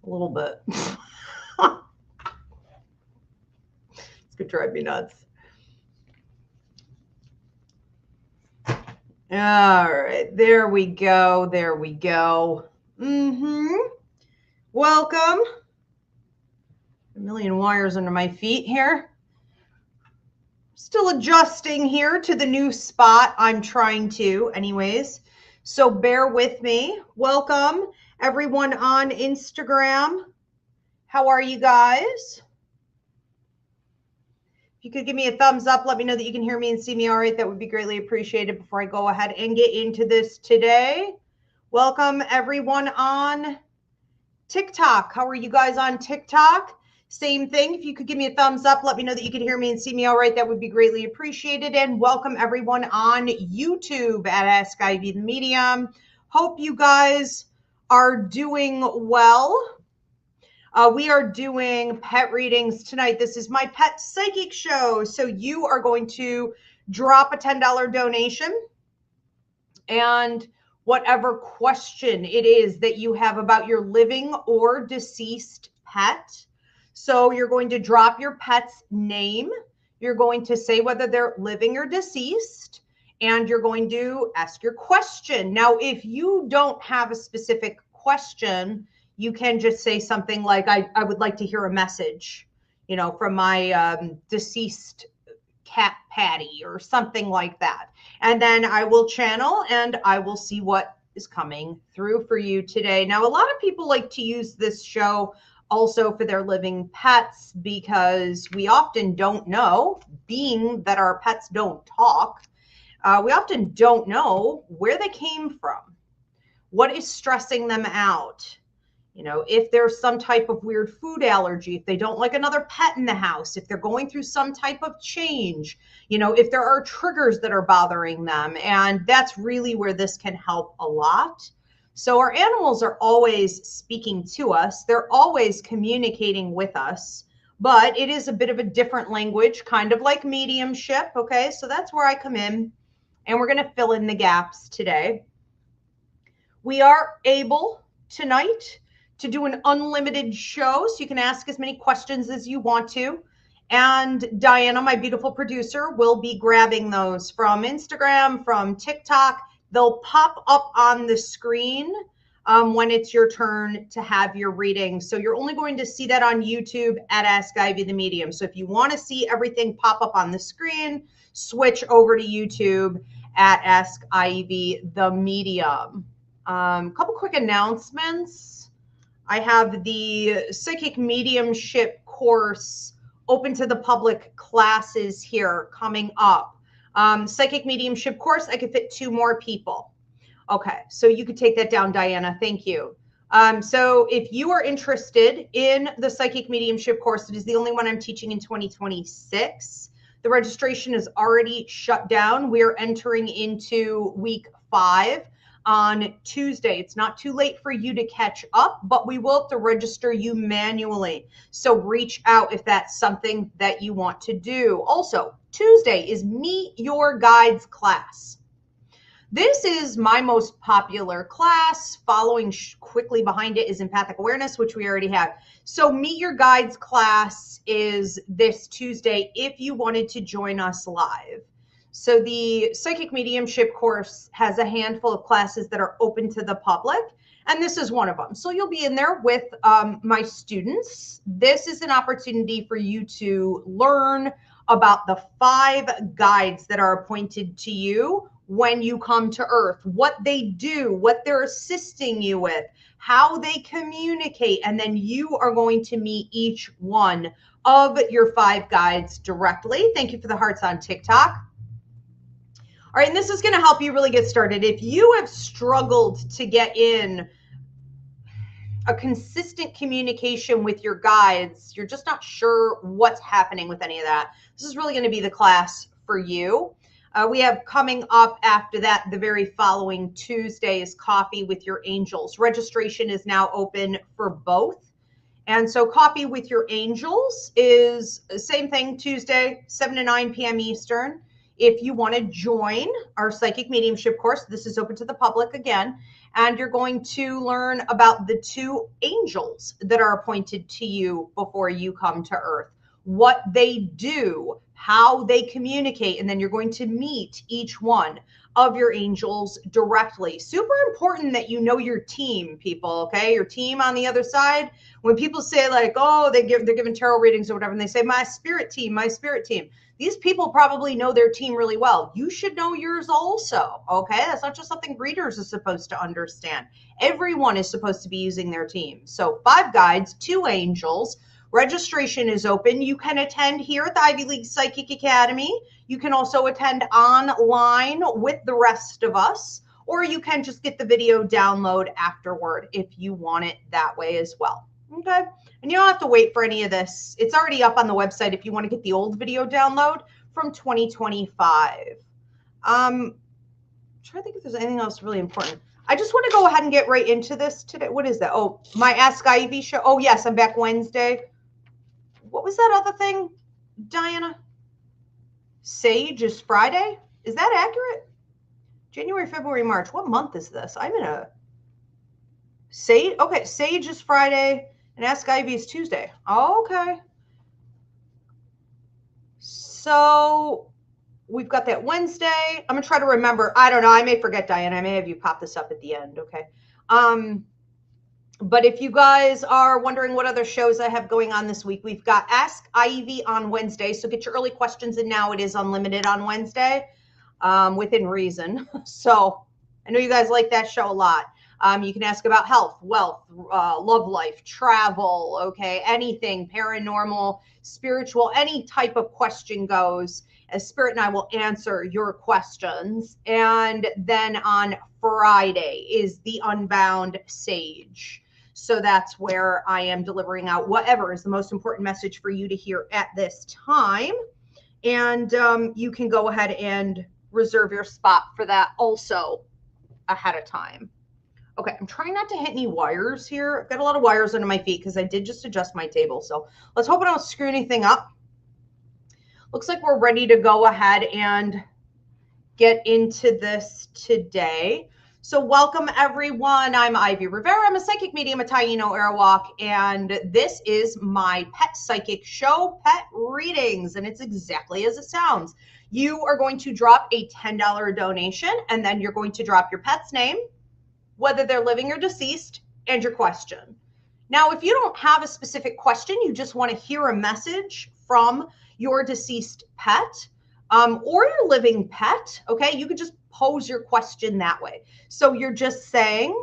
A little bit. It's gonna drive me nuts. All right, there we go. There we go. Welcome. A million wires under my feet here. Still adjusting here to the new spot. I'm trying to, anyways. So bear with me. Welcome, everyone on Instagram. How are you guys? If you could give me a thumbs up, let me know that you can hear me and see me all right. That would be greatly appreciated before I go ahead and get into this today. Welcome, everyone on TikTok. How are you guys on TikTok? Same thing. If you could give me a thumbs up, let me know that you can hear me and see me all right. That would be greatly appreciated. And welcome everyone on YouTube at Ask Ivy the Medium. Hope you guys are doing well. We are doing pet readings tonight. This is my pet psychic show. So you are going to drop a $10 donation, and whatever question it is that you have about your living or deceased pet. So you're going to drop your pet's name. You're going to say whether they're living or deceased, and you're going to ask your question. Now, if you don't have a specific question, you can just say something like, I would like to hear a message, you know, from my deceased cat Patty or something like that. And then I will channel and I will see what is coming through for you today. Now, a lot of people like to use this show also for their living pets because we often don't know, being that our pets don't talk, we often don't know where they came from, what is stressing them out. You know, if there's some type of weird food allergy, if they don't like another pet in the house, if they're going through some type of change, you know, if there are triggers that are bothering them. And that's really where this can help a lot. So our animals are always speaking to us. They're always communicating with us, but it is a bit of a different language, kind of like mediumship. Okay, so that's where I come in, and we're going to fill in the gaps today. We are able tonight to do an unlimited show, so you can ask as many questions as you want to. And Diana, my beautiful producer, will be grabbing those from Instagram, from TikTok. They'll pop up on the screen when it's your turn to have your reading. So you're only going to see that on YouTube at Ask Ivy the Medium. So if you want to see everything pop up on the screen, switch over to YouTube at Ask Ivy the Medium. Couple quick announcements. I have the Psychic Mediumship course open to the public classes here coming up. Psychic Mediumship course, I could fit 2 more people. Okay, so you could take that down, Diana. Thank you. So if you are interested in the Psychic Mediumship course, it is the only one I'm teaching in 2026. The registration is already shut down. We are entering into week 5. On Tuesday. It's not too late for you to catch up, but we will have to register you manually. So reach out if that's something that you want to do. Also, Tuesday is Meet Your Guides class. This is my most popular class. Following quickly behind it is Empathic Awareness, which we already have. So Meet Your Guides class is this Tuesday if you wanted to join us live. So the Psychic Mediumship course has a handful of classes that are open to the public, and this is one of them. So you'll be in there with my students. This is an opportunity for you to learn about the 5 guides that are appointed to you when you come to Earth, what they do, what they're assisting you with, how they communicate, and then you are going to meet each one of your 5 guides directly. Thank you for the hearts on TikTok. All right, and this is going to help you really get started. If you have struggled to get in a consistent communication with your guides, you're just not sure what's happening with any of that, this is really going to be the class for you. We have coming up after that, the very following Tuesday, is Coffee with Your Angels. Registration is now open for both. And so Coffee with Your Angels is the same thing, Tuesday, 7 to 9 p.m. Eastern. if you want to join our psychic mediumship course. This is open to the public again, and you're going to learn about the 2 angels that are appointed to you before you come to Earth, what they do, how they communicate, and then you're going to meet each one of your angels directly. Super important that you know your team, people, okay? Your team on the other side. When people say like, oh, they're giving tarot readings or whatever, and they say, my spirit team, my spirit team. These people probably know their team really well. You should know yours also, okay? That's not just something readers are supposed to understand. Everyone is supposed to be using their team. So 5 guides, 2 angels. Registration is open. You can attend here at the Ivy League Psychic Academy. You can also attend online with the rest of us, or you can just get the video download afterward if you want it that way as well. Okay. And you don't have to wait for any of this. It's already up on the website if you want to get the old video download from 2025. I'm trying to think if there's anything else really important. I just want to go ahead and get right into this today. What is that? Oh, my Ask Ivy show. Oh, yes, I'm back Wednesday. What was that other thing, Diana? Sage is Friday? Is that accurate? January, February, March. What month is this? I'm in a Sage. Okay, Sage is Friday and Ask Ivy is Tuesday. Okay. So we've got that Wednesday. I'm going to try to remember. I don't know. I may forget, Diana. I may have you pop this up at the end. Okay. But if you guys are wondering what other shows I have going on this week, we've got Ask Ivy on Wednesday. So get your early questions in now. It is unlimited on Wednesday, within reason. So I know you guys like that show a lot. You can ask about health, wealth, love life, travel, okay, anything, paranormal, spiritual, any type of question goes, as Spirit and I will answer your questions. And then on Friday is the Unbound Sage. So that's where I am delivering out whatever is the most important message for you to hear at this time. And you can go ahead and reserve your spot for that also ahead of time. Okay, I'm trying not to hit any wires here. I've got a lot of wires under my feet because I did just adjust my table. So let's hope I don't screw anything up. Looks like we're ready to go ahead and get into this today. So welcome everyone. I'm Ivy Rivera. I'm a psychic medium, a Taino Airwalk, and this is my pet psychic show, Pet Readings, and it's exactly as it sounds. You are going to drop a $10 donation, and then you're going to drop your pet's name, whether they're living or deceased, and your question. Now, if you don't have a specific question, you just want to hear a message from your deceased pet, or your living pet, okay, you could just pose your question that way. So you're just saying,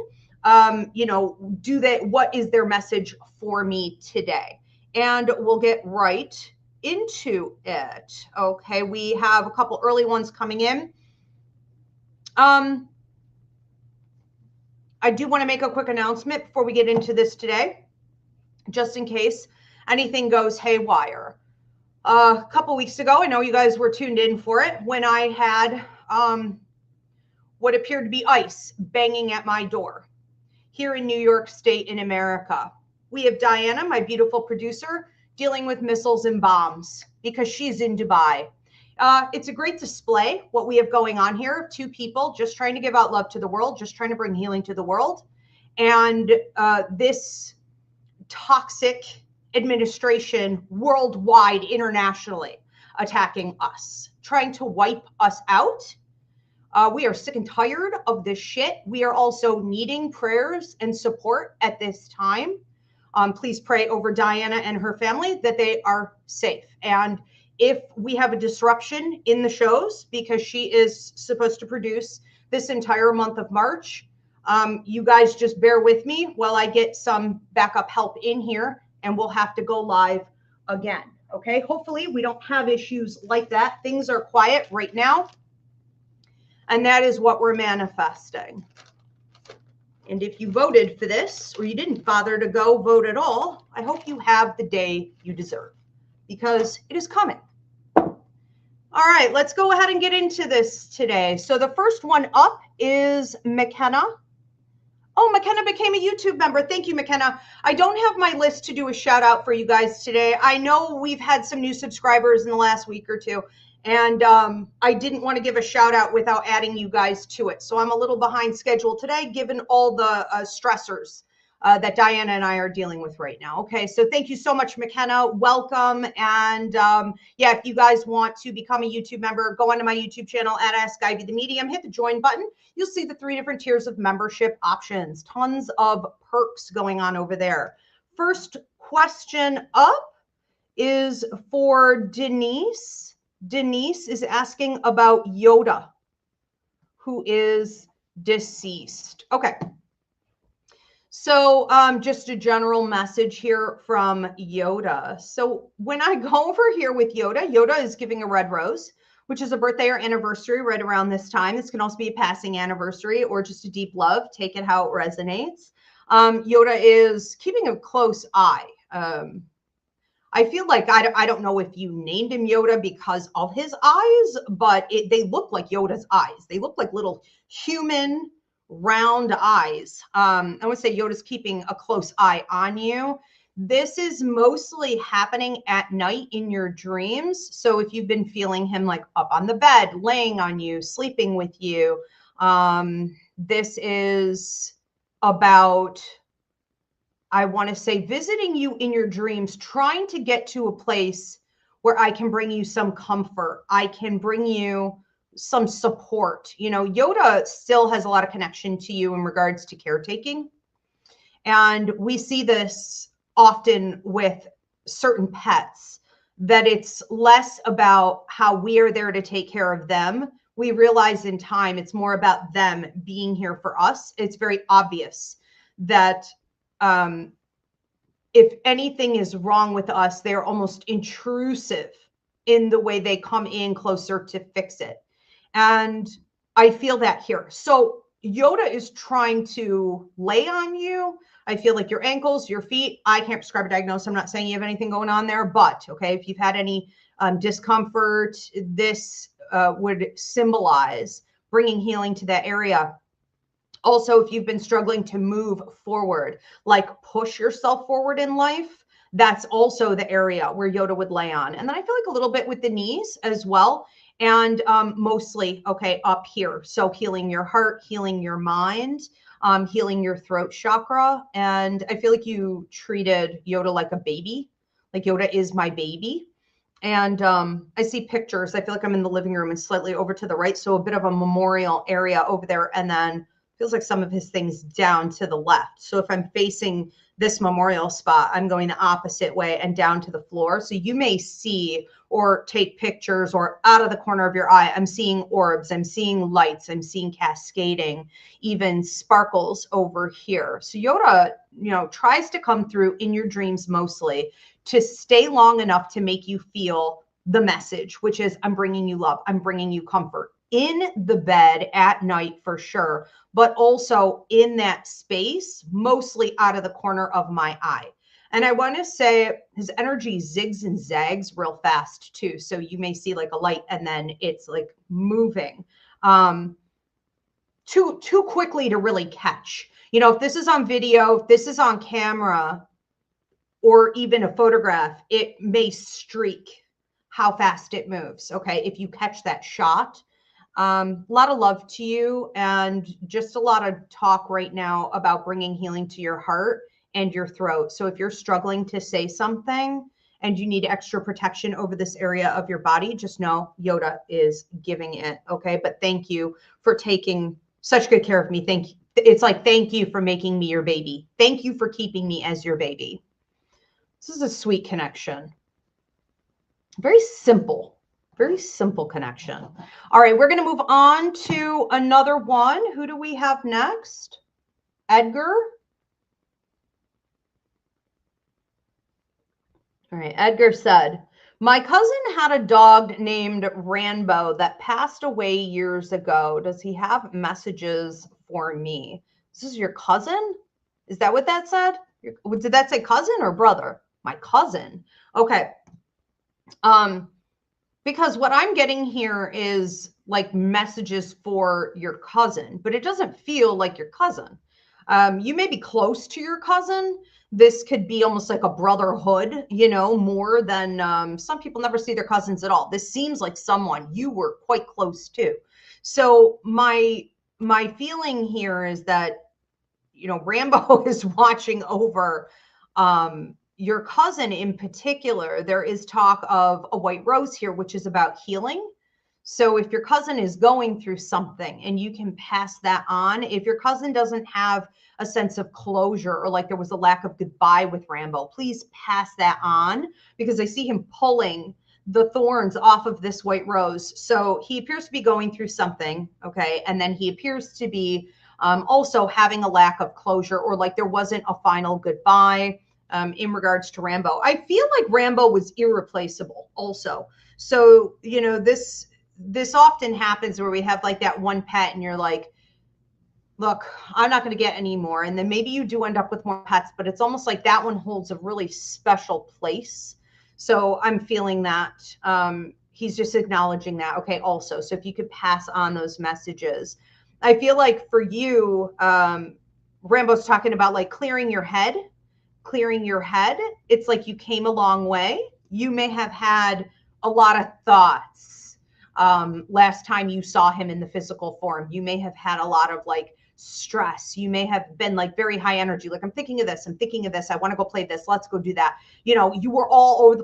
what is their message for me today? And we'll get right into it. Okay, we have a couple early ones coming in. I do want to make a quick announcement before we get into this today, just in case anything goes haywire. A couple weeks ago, I know you guys were tuned in for it, when I had what appeared to be ice banging at my door here in New York State in America. We have Diana, my beautiful producer, dealing with missiles and bombs because she's in Dubai. It's a great display, what we have going on here. 2 people just trying to give out love to the world, just trying to bring healing to the world. And this toxic administration worldwide, internationally, attacking us, trying to wipe us out. We are sick and tired of this shit. We are also needing prayers and support at this time. Please pray over Diana and her family that they are safe. And if we have a disruption in the shows, because she is supposed to produce this entire month of March, you guys just bear with me while I get some backup help in here, and we'll have to go live again. Okay, hopefully we don't have issues like that. Things are quiet right now, and that is what we're manifesting. And if you voted for this, or you didn't bother to go vote at all, I hope you have the day you deserve, because it is coming. All right, let's go ahead and get into this today. So the first one up is McKenna. Oh, McKenna became a YouTube member. Thank you, McKenna. I don't have my list to do a shout out for you guys today. I know we've had some new subscribers in the last week or two, And I didn't want to give a shout out without adding you guys to it. So I'm a little behind schedule today, given all the stressors that Diana and I are dealing with right now. Okay, so thank you so much, McKenna. Welcome. And yeah, if you guys want to become a YouTube member, go onto my YouTube channel at Ask Ivy the Medium, hit the join button. You'll see the 3 different tiers of membership options. Tons of perks going on over there. First question up is for Denise. Denise is asking about Yoda, who is deceased. Okay. So just a general message here from Yoda. So when I go over here with Yoda, Yoda is giving a red rose, which is a birthday or anniversary right around this time. This can also be a passing anniversary or just a deep love. Take it how it resonates. Yoda is keeping a close eye. I feel like I don't know if you named him Yoda because of his eyes, but they look like Yoda's eyes. They look like little human round eyes. I would say Yoda's keeping a close eye on you. This is mostly happening at night in your dreams. So if you've been feeling him like up on the bed, laying on you, sleeping with you, this is about, I want to say, visiting you in your dreams, trying to get to a place where I can bring you some comfort. I can bring you some support. You know, Yoda still has a lot of connection to you in regards to caretaking. And we see this often with certain pets, that it's less about how we are there to take care of them. We realize in time, it's more about them being here for us. It's very obvious that if anything is wrong with us, they're almost intrusive in the way they come in closer to fix it. And I feel that here. So Yoda is trying to lay on you. I feel like your ankles, your feet, I can't prescribe a diagnosis. I'm not saying you have anything going on there, but okay, if you've had any discomfort, this would symbolize bringing healing to that area. Also, if you've been struggling to move forward, like push yourself forward in life, that's also the area where Yoda would lay on. And then I feel like a little bit with the knees as well. And mostly, okay, up here. So healing your heart, healing your mind, healing your throat chakra. And I feel like you treated Yoda like a baby, like Yoda is my baby. And I see pictures. I feel like I'm in the living room and slightly over to the right. So a bit of a memorial area over there. And then feels like some of his things down to the left. So if I'm facing this memorial spot, I'm going the opposite way and down to the floor. So you may see or take pictures, or out of the corner of your eye, I'm seeing orbs, I'm seeing lights, I'm seeing cascading, even sparkles over here. So Yoda, you know, tries to come through in your dreams mostly to stay long enough to make you feel the message, which is I'm bringing you love, I'm bringing you comfort in the bed at night for sure, but also in that space, mostly out of the corner of my eye. And I want to say his energy zigs and zags real fast too. So you may see like a light and then it's like moving too quickly to really catch. You know, if this is on video, if this is on camera, or even a photograph, it may streak how fast it moves. Okay, if you catch that shot. A lot of love to you, and just a lot of talk right now about bringing healing to your heart and your throat. So if you're struggling to say something and you need extra protection over this area of your body, just know Yoda is giving it. Okay, but thank you for taking such good care of me. Thank you. It's like, thank you for making me your baby. Thank you for keeping me as your baby. This is a sweet connection. Very simple. Very simple connection. All right, we're going to move on to another one. Who do we have next? Edgar. All right, Edgar said, my cousin had a dog named Rambo that passed away years ago. Does he have messages for me? This is your cousin? Is that what that said? Did that say cousin or brother? My cousin. Okay. Because what I'm getting here is like messages for your cousin, but it doesn't feel like your cousin. You may be close to your cousin. This could be almost like a brotherhood, you know, more than some people never see their cousins at all. This seems like someone you were quite close to. So my feeling here is that, you know, Rambo is watching over your cousin in particular. There is talk of a white rose here, which is about healing. So if your cousin is going through something and you can pass that on, if your cousin doesn't have a sense of closure or like there was a lack of goodbye with Rambo, please pass that on, because I see him pulling the thorns off of this white rose. So he appears to be going through something, okay? And then he appears to be also having a lack of closure, or like there wasn't a final goodbye in regards to Rambo. I feel like Rambo was irreplaceable also. So, you know, this often happens where we have like that one pet and you're like, look, I'm not going to get any more. And then maybe you do end up with more pets, but it's almost like that one holds a really special place. So I'm feeling that he's just acknowledging that. Okay. Also, so if you could pass on those messages, I feel like for you, Rambo's talking about like clearing your head. It's like you came a long way. You may have had a lot of thoughts last time you saw him in the physical form. You may have had a lot of like stress. You may have been like very high energy. Like, I'm thinking of this. I want to go play this. Let's go do that. You know, you were all over the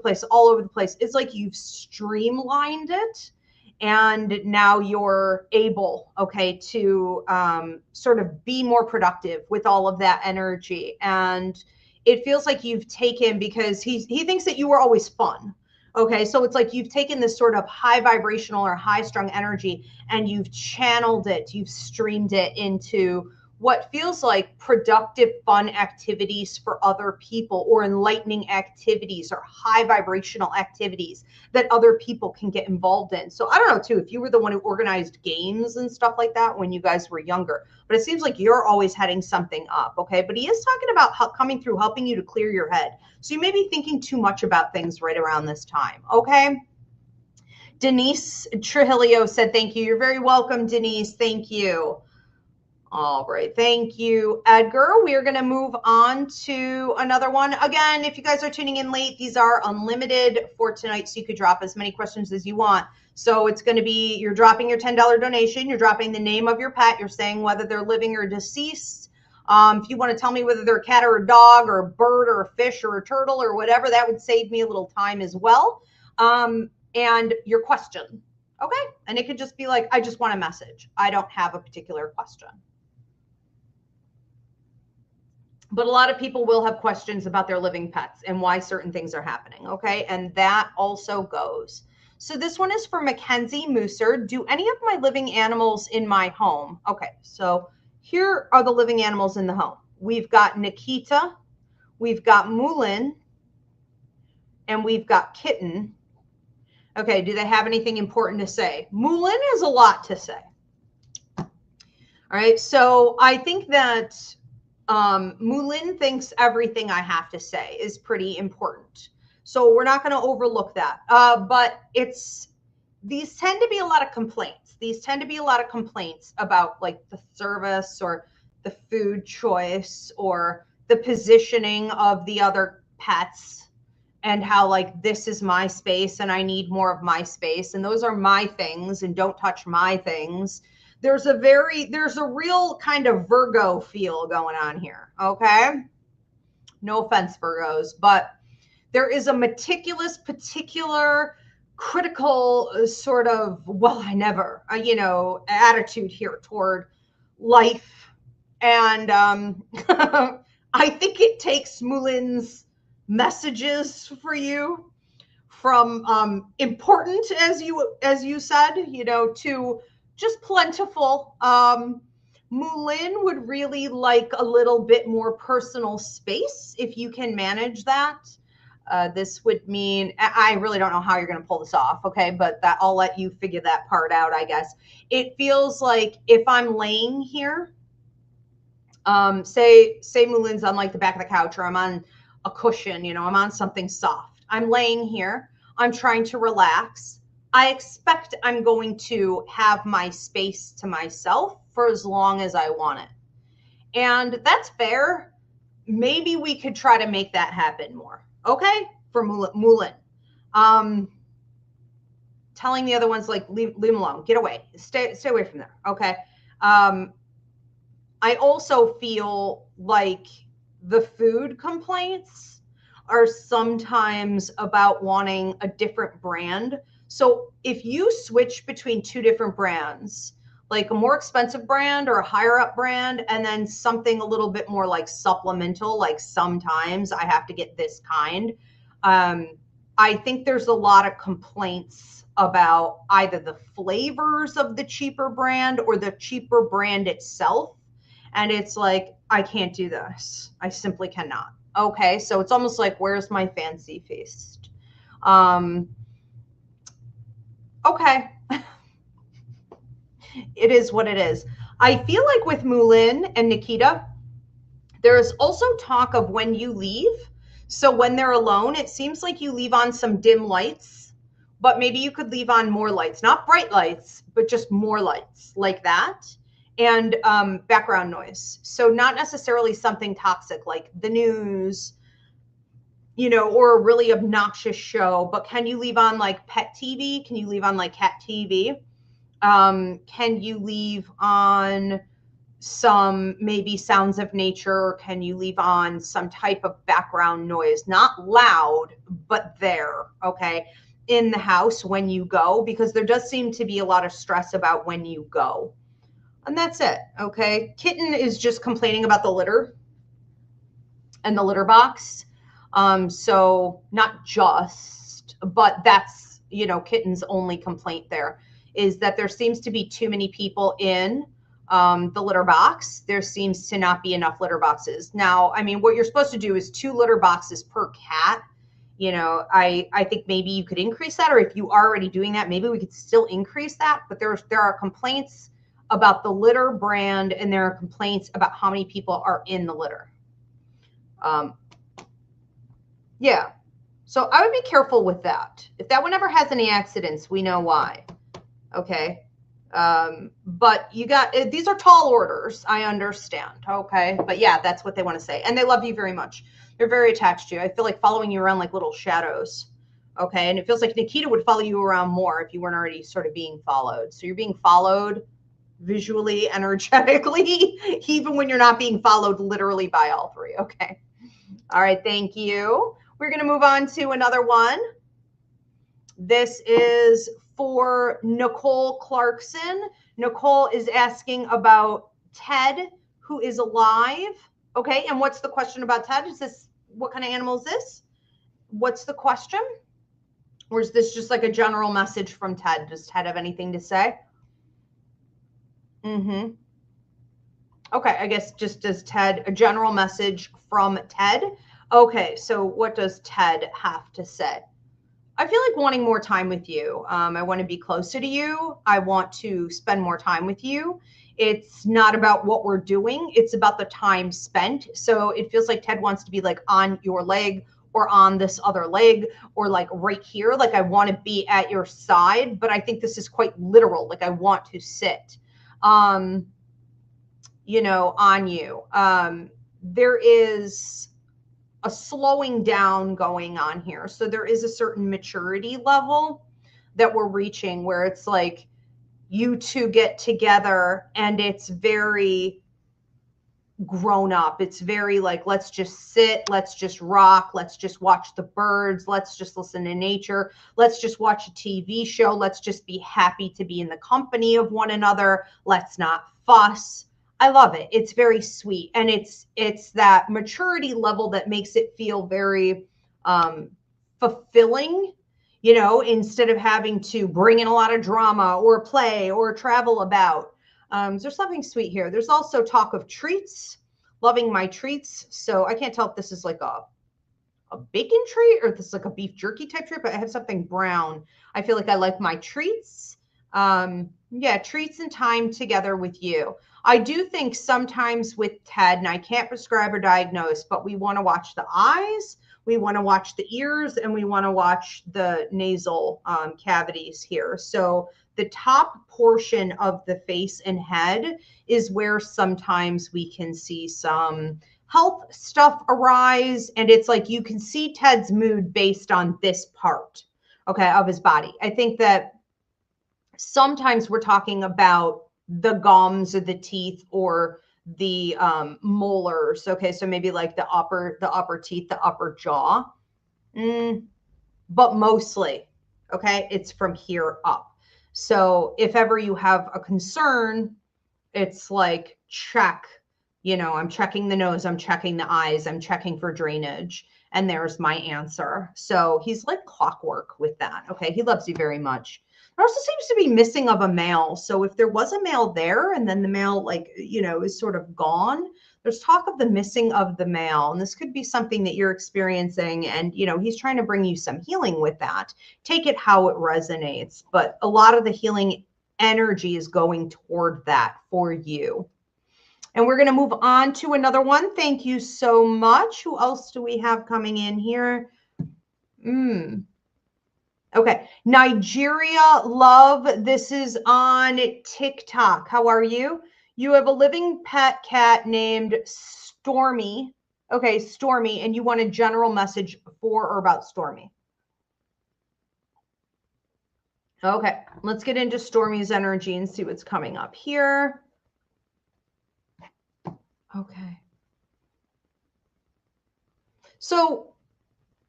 place. It's like you've streamlined it. And now you're able, okay, to sort of be more productive with all of that energy. And it feels like you've taken, because he thinks that you were always fun. Okay, so it's like you've taken this sort of high vibrational or high strung energy and you've channeled it, you've streamed it into what feels like productive, fun activities for other people, or enlightening activities or high vibrational activities that other people can get involved in. So I don't know too, if you were the one who organized games and stuff like that when you guys were younger, but it seems like you're always heading something up. Okay, but he is talking about coming through, helping you to clear your head. So you may be thinking too much about things right around this time. Okay. Denise Trujillo said, thank you. You're very welcome, Denise. Thank you. All right. Thank you, Edgar. We are going to move on to another one. Again, if you guys are tuning in late, these are unlimited for tonight, so you could drop as many questions as you want. So it's going to be, you're dropping your $10 donation. You're dropping the name of your pet. You're saying whether they're living or deceased. If you want to tell me whether they're a cat or a dog or a bird or a fish or a turtle or whatever, that would save me a little time as well. And your question. Okay. And it could just be like, I just want a message. I don't have a particular question. But a lot of people will have questions about their living pets and why certain things are happening, okay? And that also goes. So this one is for Mackenzie Mooser. Do any of my living animals in my home? Okay, so here are the living animals in the home. We've got Nikita, we've got Mulin, and we've got Kitten. Okay, do they have anything important to say? Mulin has a lot to say. All right, so I think that Mulin thinks everything I have to say is pretty important. So we're not going to overlook that. But these tend to be a lot of complaints. These tend to be a lot of complaints about like the service or the food choice or the positioning of the other pets, and how like, this is my space and I need more of my space. And those are my things and don't touch my things. There's a real kind of Virgo feel going on here. Okay. No offense, Virgos, but there is a meticulous, particular, critical sort of, well, I never, attitude here toward life. And I think it takes Mulin's messages for you from important, as you said, to just plentiful. Mulin would really like a little bit more personal space if you can manage that. This would mean, I really don't know how you're going to pull this off, okay? But I'll let you figure that part out, I guess. It feels like if I'm laying here, say Mulin's on like the back of the couch, or I'm on a cushion, I'm on something soft. I'm laying here. I'm trying to relax. I expect I'm going to have my space to myself for as long as I want it. And that's fair. Maybe we could try to make that happen more. Okay? For Mulan. Telling the other ones, like, leave them alone. Get away. Stay away from there. Okay? I also feel like the food complaints are sometimes about wanting a different brand. So if you switch between two different brands, like a more expensive brand or a higher up brand, and then something a little bit more like supplemental, like sometimes I have to get this kind. I think there's a lot of complaints about either the flavors of the cheaper brand or the cheaper brand itself. And it's like, I can't do this. I simply cannot. Okay, so it's almost like, where's my fancy feast? Okay. It is what it is. I feel like with Mulan and Nikita, there's also talk of when you leave. So when they're alone, it seems like you leave on some dim lights, but maybe you could leave on more lights, not bright lights, but just more lights like that. And background noise. So not necessarily something toxic like the news, or a really obnoxious show, but can you leave on like pet TV? Can you leave on like cat TV? Can you leave on some maybe sounds of nature? Can you leave on some type of background noise? Not loud, but there, okay, in the house when you go, because there does seem to be a lot of stress about when you go. And that's it, okay? Kitten is just complaining about the litter and the litter box. So not just, but that's, Kitten's only complaint there is that there seems to be too many people in the litter box. There seems to not be enough litter boxes. Now, I mean, what you're supposed to do is 2 litter boxes per cat. I think maybe you could increase that, or if you are already doing that, maybe we could still increase that. But there are complaints about the litter brand, and there are complaints about how many people are in the litter. Yeah. So I would be careful with that. If that one ever has any accidents, we know why. Okay. But you got, these are tall orders. I understand. Okay. But yeah, that's what they want to say. And they love you very much. They're very attached to you. I feel like following you around like little shadows. Okay. And it feels like Nikita would follow you around more if you weren't already sort of being followed. So you're being followed visually, energetically, even when you're not being followed literally by all 3. Okay. All right. Thank you. We're going to move on to another one. This is for Nicole Clarkson. Nicole is asking about Ted, who is alive. Okay. And what's the question about Ted? What kind of animal is this? What's the question? Or is this just like a general message from Ted? Does Ted have anything to say? Okay, I guess just does Ted, a general message from Ted. Okay, so what does Ted have to say? I feel like wanting more time with you. I want to be closer to you. I want to spend more time with you. It's not about what we're doing. It's about the time spent. So it feels like Ted wants to be like on your leg or on this other leg or like right here. Like I want to be at your side, but I think this is quite literal. Like I want to sit. On you. There is a slowing down going on here. So there is a certain maturity level that we're reaching where it's like you two get together and it's very grown up. It's very like, let's just sit, let's just rock, let's just watch the birds, let's just listen to nature, let's just watch a TV show, let's just be happy to be in the company of one another, let's not fuss. I love it. It's very sweet. And it's that maturity level that makes it feel very fulfilling, instead of having to bring in a lot of drama or play or travel about. There's something sweet here. There's also talk of treats, loving my treats. So I can't tell if this is like a bacon treat or if this is like a beef jerky type treat, but I have something brown. I feel like I like my treats. Yeah, treats and time together with you. I do think sometimes with Ted, and I can't prescribe or diagnose, but we want to watch the eyes, we want to watch the ears, and we want to watch the nasal cavities here. So the top portion of the face and head is where sometimes we can see some health stuff arise. And it's like you can see Ted's mood based on this part, okay, of his body. I think that sometimes we're talking about the gums or the teeth or the molars. Okay, so maybe like the upper teeth, the upper jaw. But mostly, okay, it's from here up. So if ever you have a concern, it's like check, I'm checking the nose, I'm checking the eyes, I'm checking for drainage, and there's my answer. So he's like clockwork with that. Okay, he loves you very much. There also seems to be missing of a male. So if there was a male there and then the male is sort of gone, there's talk of the missing of the male. And this could be something that you're experiencing. And, he's trying to bring you some healing with that. Take it how it resonates. But a lot of the healing energy is going toward that for you. And we're going to move on to another one. Thank you so much. Who else do we have coming in here? Okay, Nigeria Love, this is on TikTok. How are you? You have a living pet cat named Stormy. Okay, Stormy, and you want a general message for or about Stormy. Okay, let's get into Stormy's energy and see what's coming up here. Okay. So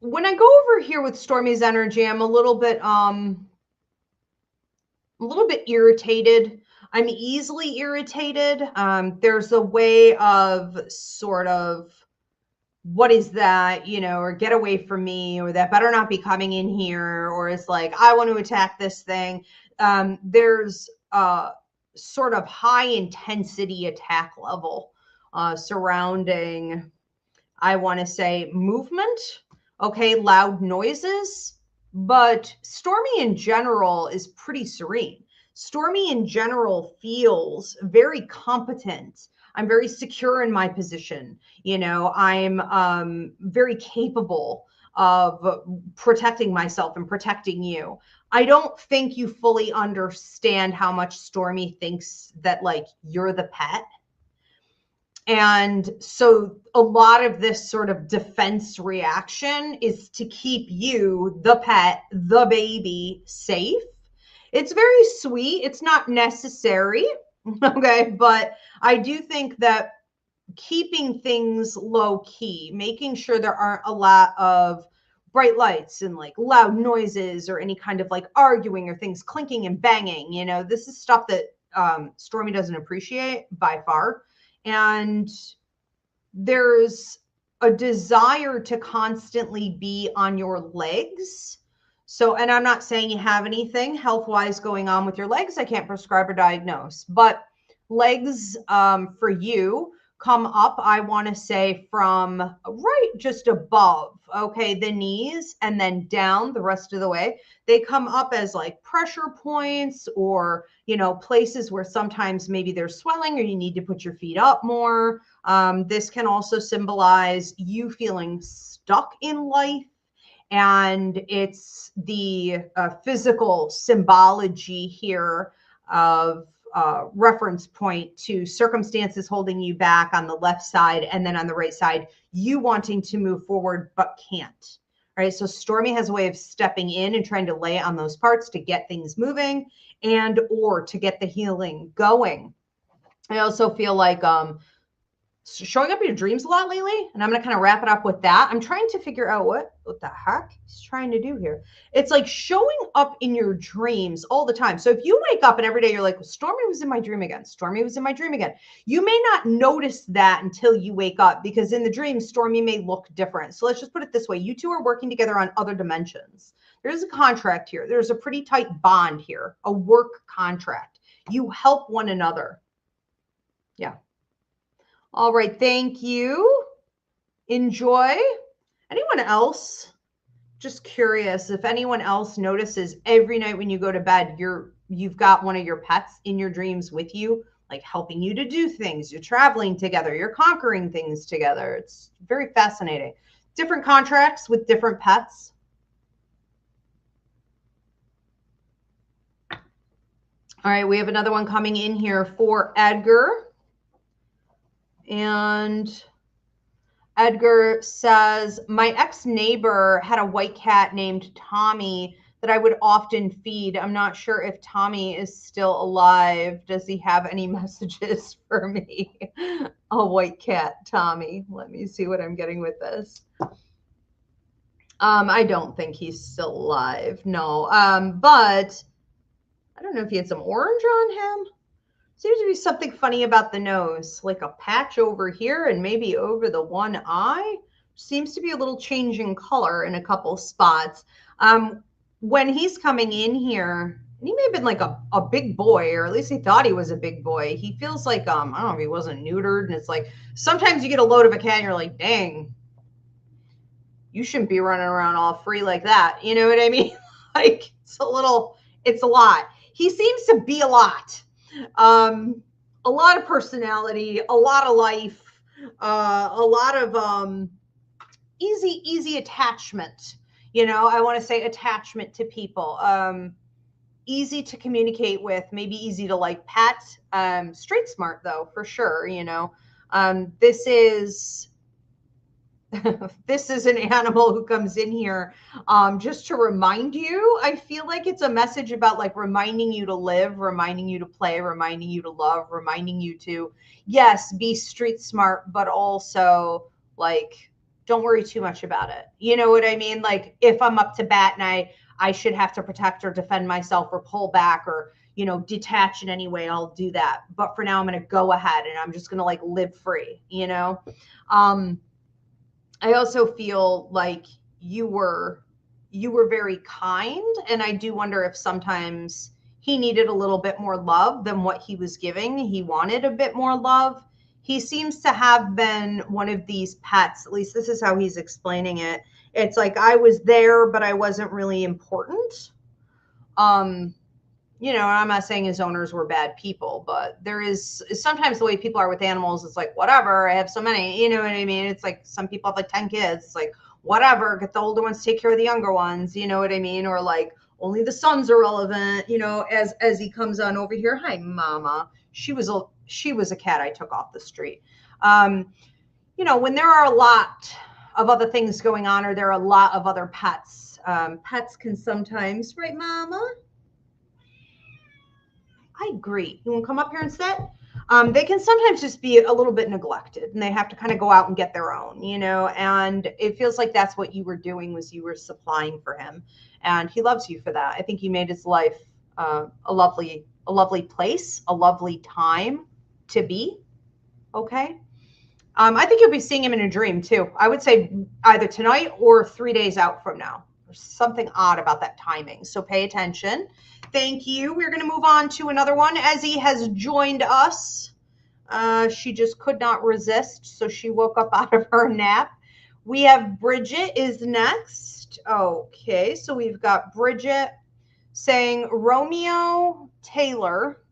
when I go over here with Stormy's energy, I'm a little bit irritated. I'm easily irritated. There's a way of sort of, what is that, or get away from me, or that better not be coming in here, or it's like, I want to attack this thing. There's a sort of high intensity attack level surrounding, I want to say, movement. Okay, loud noises, but Stormy in general is pretty serene. Stormy in general feels very competent. I'm very secure in my position. I'm very capable of protecting myself and protecting you. I don't think you fully understand how much Stormy thinks that like you're the pet. And so a lot of this sort of defense reaction is to keep you, the pet, the baby, safe. It's very sweet. It's not necessary. Okay. But I do think that keeping things low key, making sure there aren't a lot of bright lights and like loud noises or any kind of like arguing or things clinking and banging, this is stuff that Stormy doesn't appreciate by far. And there's a desire to constantly be on your legs. So, and I'm not saying you have anything health-wise going on with your legs. I can't prescribe or diagnose, but legs for you come up, I want to say, from right just above, okay, the knees, and then down the rest of the way. They come up as like pressure points or, places where sometimes maybe there's swelling or you need to put your feet up more. This can also symbolize you feeling stuck in life. And it's the physical symbology here of reference point to circumstances holding you back on the left side, and then on the right side, you wanting to move forward but can't. All right, so Stormy has a way of stepping in and trying to lay on those parts to get things moving and or to get the healing going. I also feel like showing up in your dreams a lot lately, and I'm going to kind of wrap it up with that. I'm trying to figure out what the heck he's trying to do here. It's like showing up in your dreams all the time. So if you wake up and every day you're like, Stormy was in my dream again. Stormy was in my dream again. You may not notice that until you wake up, because in the dream, Stormy may look different. So let's just put it this way. You two are working together on other dimensions. There's a contract here. There's a pretty tight bond here, a work contract. You help one another. Yeah. All right, thank you. Enjoy. Anyone else? Just curious if anyone else notices every night when you go to bed, you've got one of your pets in your dreams with you, like helping you to do things. You're traveling together. You're conquering things together. It's very fascinating. Different contracts with different pets. All right, we have another one coming in here for Edgar. And Edgar says, my ex-neighbor had a white cat named Tommy that I would often feed. I'm not sure if Tommy is still alive. Does he have any messages for me? A white cat, Tommy. Let me see what I'm getting with this. I don't think he's still alive. No. But I don't know if he had some orange on him. Seems to be something funny about the nose, like a patch over here and maybe over the one eye. Seems to be a little change in color in a couple spots. When he's coming in here, and he may have been like a big boy, or at least he thought he was a big boy. He feels like, I don't know if he wasn't neutered. And it's like, sometimes you get a load of a cat and you're like, dang, you shouldn't be running around all free like that. You know what I mean? Like, it's a lot. He seems to be a lot. A lot of personality, a lot of life, a lot of easy attachment. You know, I want to say attachment to people. Easy to communicate with, maybe easy to like pet. Street smart though, for sure. You know, this is this is an animal who comes in here just to remind you. I feel like it's a message about like reminding you to live, reminding you to play, reminding you to love, reminding you to, yes, be street smart, but also like don't worry too much about it. You know what I mean? Like if I'm up to bat and I should have to protect or defend myself or pull back or, you know, detach in any way, I'll do that. But for now, I'm going to go ahead and I'm just going to like live free, you know? I also feel like you were very kind, and I do wonder if sometimes he needed a little bit more love than what he was giving. He wanted a bit more love. He seems to have been one of these pets, at least this is how he's explaining it. It's like I was there, but I wasn't really important. You know, I'm not saying his owners were bad people, but there is sometimes the way people are with animals. It's like, whatever, I have so many, you know what I mean? It's like some people have like 10 kids. It's like, whatever, get the older ones, take care of the younger ones, you know what I mean? Or like only the sons are relevant, you know, as he comes on over here. Hi, mama. She was a cat I took off the street. You know, when there are a lot of other things going on, or there are a lot of other pets, pets can sometimes, right, mama? I agree. You want to come up here and sit? They can sometimes just be a little bit neglected and they have to kind of go out and get their own, you know, and it feels like that's what you were doing, was you were supplying for him, and he loves you for that. I think you made his life a lovely place, a lovely time to be. Okay. I think you'll be seeing him in a dream too. I would say either tonight or 3 days out from now. There's something odd about that timing. So pay attention. Thank you. We're going to move on to another one. Ezzy has joined us. She just could not resist, so she woke up out of her nap. We have Bridget is next. Okay, so we've got Bridget saying Romeo Taylor.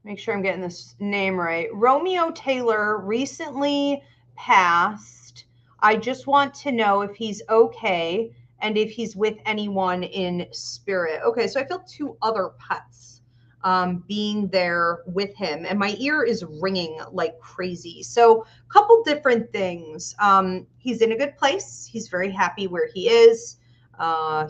Make sure I'm getting this name right. Romeo Taylor recently passed. I just want to know if he's okay and if he's with anyone in spirit. Okay, so I feel two other pets being there with him, and my ear is ringing like crazy. So a couple different things. He's in a good place. He's very happy where he is.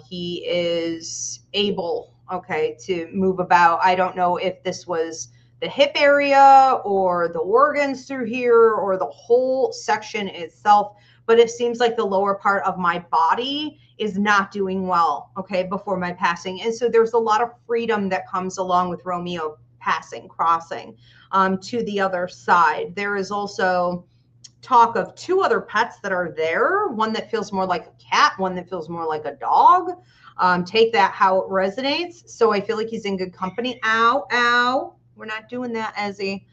He is able, okay, to move about. I don't know if this was the hip area or the organs through here or the whole section itself, but it seems like the lower part of my body is not doing well, okay, before my passing. And so there's a lot of freedom that comes along with Romeo crossing to the other side. There is also talk of two other pets that are there, one that feels more like a cat, one that feels more like a dog. Take that how it resonates. So I feel like he's in good company. Ow, ow. We're not doing that, Ezzy.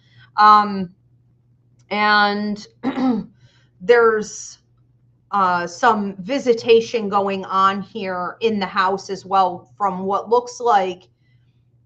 And there's some visitation going on here in the house as well, from what looks like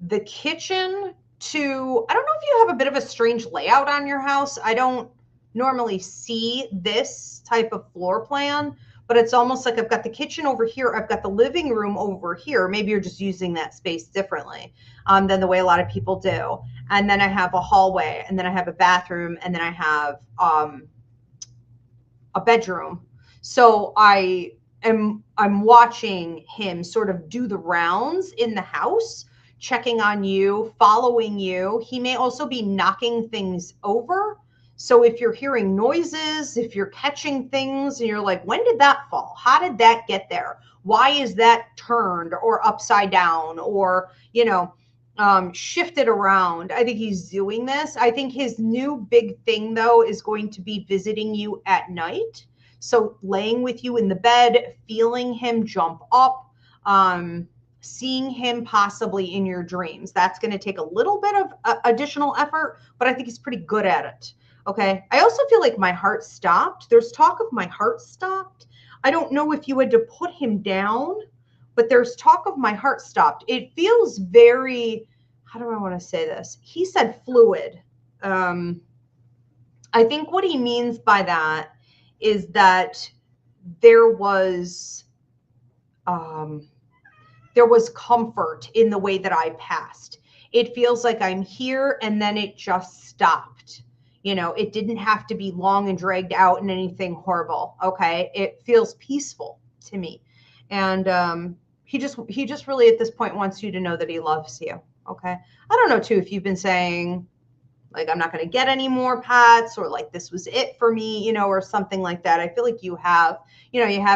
the kitchen to, I don't know if you have a bit of a strange layout on your house. I don't normally see this type of floor plan, but it's almost like I've got the kitchen over here. I've got the living room over here. Maybe you're just using that space differently than the way a lot of people do. And then I have a hallway, and then I have a bathroom, and then I have a bedroom. So I'm watching him sort of do the rounds in the house, checking on you, following you. He may also be knocking things over. So if you're hearing noises, if you're catching things and you're like, when did that fall? How did that get there? Why is that turned or upside down or, shifted around? I think he's doing this. I think his new big thing, though, is going to be visiting you at night. So laying with you in the bed, feeling him jump up, seeing him possibly in your dreams. That's going to take a little bit of additional effort, but I think he's pretty good at it. Okay. I also feel like my heart stopped. There's talk of my heart stopped. I don't know if you had to put him down, but there's talk of my heart stopped. It feels very, how do I want to say this? He said fluid. I think what he means by that is that there was comfort in the way that I passed. It feels like I'm here and then it just stopped. It didn't have to be long and dragged out and anything horrible. Okay. It feels peaceful to me. And he just really at this point wants you to know that he loves you. Okay. I don't know too, if you've been saying like, I'm not going to get any more pets, or like, this was it for me, or something like that. I feel like you have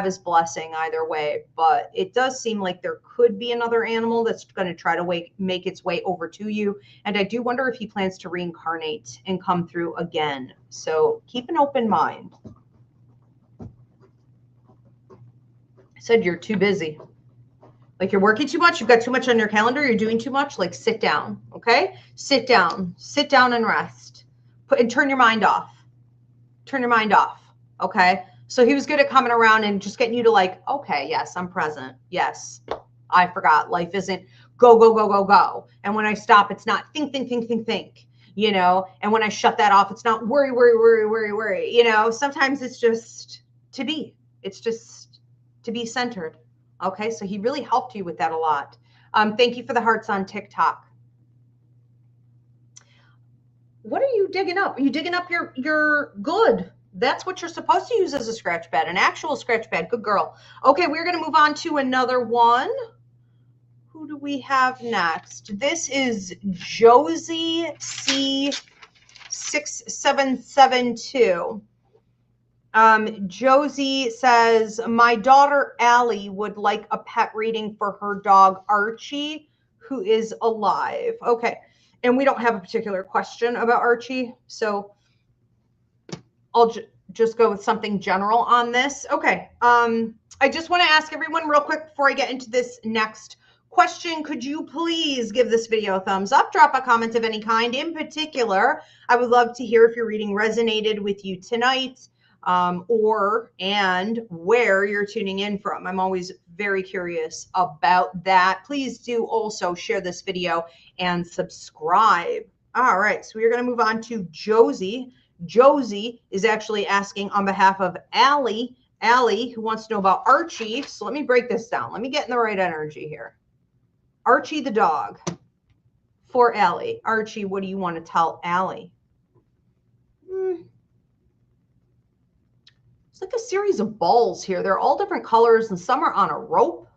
his blessing either way, but it does seem like there could be another animal that's going to try to make its way over to you. And I do wonder if he plans to reincarnate and come through again. So keep an open mind. I said you're too busy. Like, you're working too much, you've got too much on your calendar, you're doing too much, like, sit down, okay? Sit down and rest. And turn your mind off. Turn your mind off, okay? So he was good at coming around and just getting you to like, okay, yes, I'm present. Yes, I forgot. Life isn't go, go, go, go, go. And when I stop, it's not think. And when I shut that off, it's not worry, worry, worry, worry, worry. Sometimes it's just to be. It's just to be centered. Okay, so he really helped you with that a lot. Thank you for the hearts on TikTok. What are you digging up? Are you digging up your good? That's what you're supposed to use as a scratch pad, an actual scratch pad. Good girl. Okay, we're going to move on to another one. Who do we have next? This is Josie C6772. Josie says, my daughter Allie would like a pet reading for her dog Archie, who is alive. Okay. And we don't have a particular question about Archie, so I'll just go with something general on this. Okay. I just want to ask everyone real quick before I get into this next question. Could you please give this video a thumbs up, drop a comment of any kind. In particular, I would love to hear if your reading resonated with you tonight. And where you're tuning in from. I'm always very curious about that. Please do also share this video and subscribe. All right, so we're going to move on to Josie. Josie is actually asking on behalf of Allie, who wants to know about Archie. So let me break this down. Let me get in the right energy here. Archie the dog for Allie. Archie, what do you want to tell Allie? Like a series of balls here. They're all different colors and some are on a rope.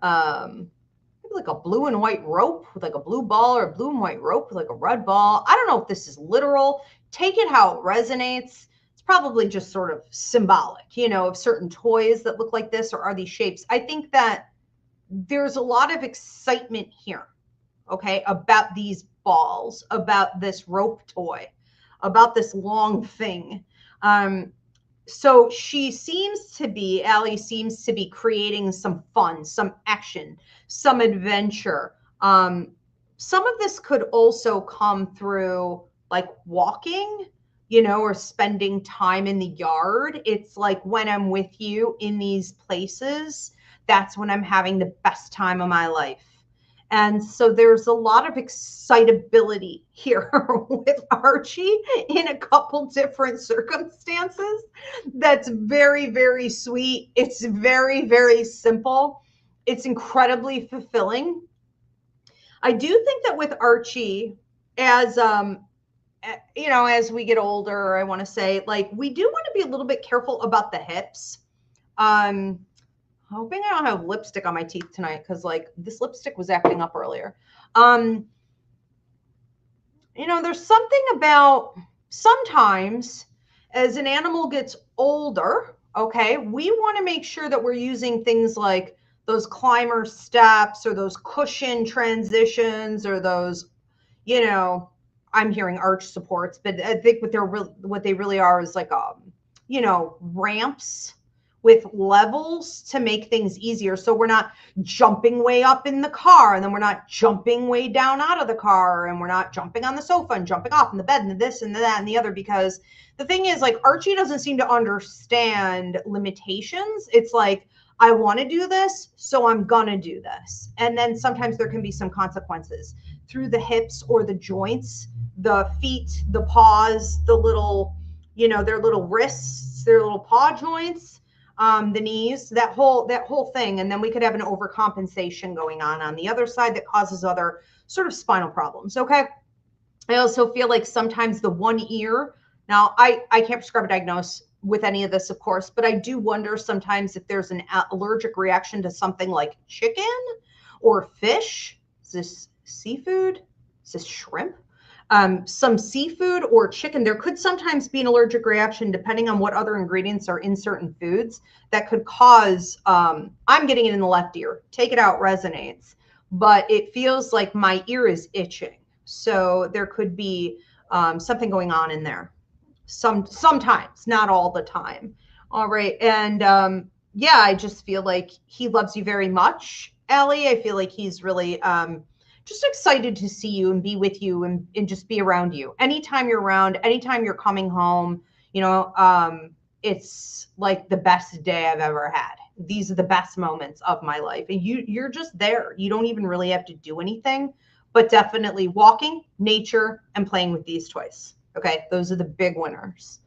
Maybe like a blue and white rope with like a blue ball, or a blue and white rope with like a red ball. I don't know if this is literal. Take it how it resonates. It's probably just sort of symbolic, of certain toys that look like this or are these shapes. I think that there's a lot of excitement here, okay, about these balls, about this rope toy, about this long thing. So Allie seems to be creating some fun, some action, some adventure. Some of this could also come through like walking, or spending time in the yard. It's like when I'm with you in these places, that's when I'm having the best time of my life. And so there's a lot of excitability here with Archie in a couple different circumstances. That's very, very sweet. It's very, very simple. It's incredibly fulfilling. I do think that with Archie, as you know, as we get older, I want to say, like, we do want to be a little bit careful about the hips. Hoping I don't have lipstick on my teeth tonight, because like this lipstick was acting up earlier. You know, there's something about sometimes as an animal gets older, okay, we want to make sure that we're using things like those climber steps or those cushion transitions or those, you know, I'm hearing arch supports, but I think what they really are is like you know, ramps with levels to make things easier. So we're not jumping way up in the car, and then we're not jumping way down out of the car, and we're not jumping on the sofa and jumping off in the bed and this and that and the other, because the thing is, like, Archie doesn't seem to understand limitations. It's like, I want to do this, so I'm gonna do this. And then sometimes there can be some consequences through the hips or the joints, the feet, the paws, the little, you know, their little wrists, their little paw joints, the knees, that whole thing. And then we could have an overcompensation going on the other side that causes other sort of spinal problems. Okay. I also feel like sometimes the one ear, now I can't prescribe a diagnose with any of this, of course, but I do wonder sometimes if there's an allergic reaction to something like chicken or fish. Is this seafood? Is this shrimp? Some seafood or chicken. There could sometimes be an allergic reaction depending on what other ingredients are in certain foods that could cause, I'm getting it in the left ear. Take it out, resonates. But it feels like my ear is itching. So there could be something going on in there. Sometimes, not all the time. All right. And yeah, I just feel like he loves you very much, Allie. I feel like he's really just excited to see you and be with you and just be around you. Anytime you're around, anytime you're coming home, you know, it's like the best day I've ever had. These are the best moments of my life. And you're just there. You don't even really have to do anything, but definitely walking, nature, and playing with these toys. Okay, those are the big winners.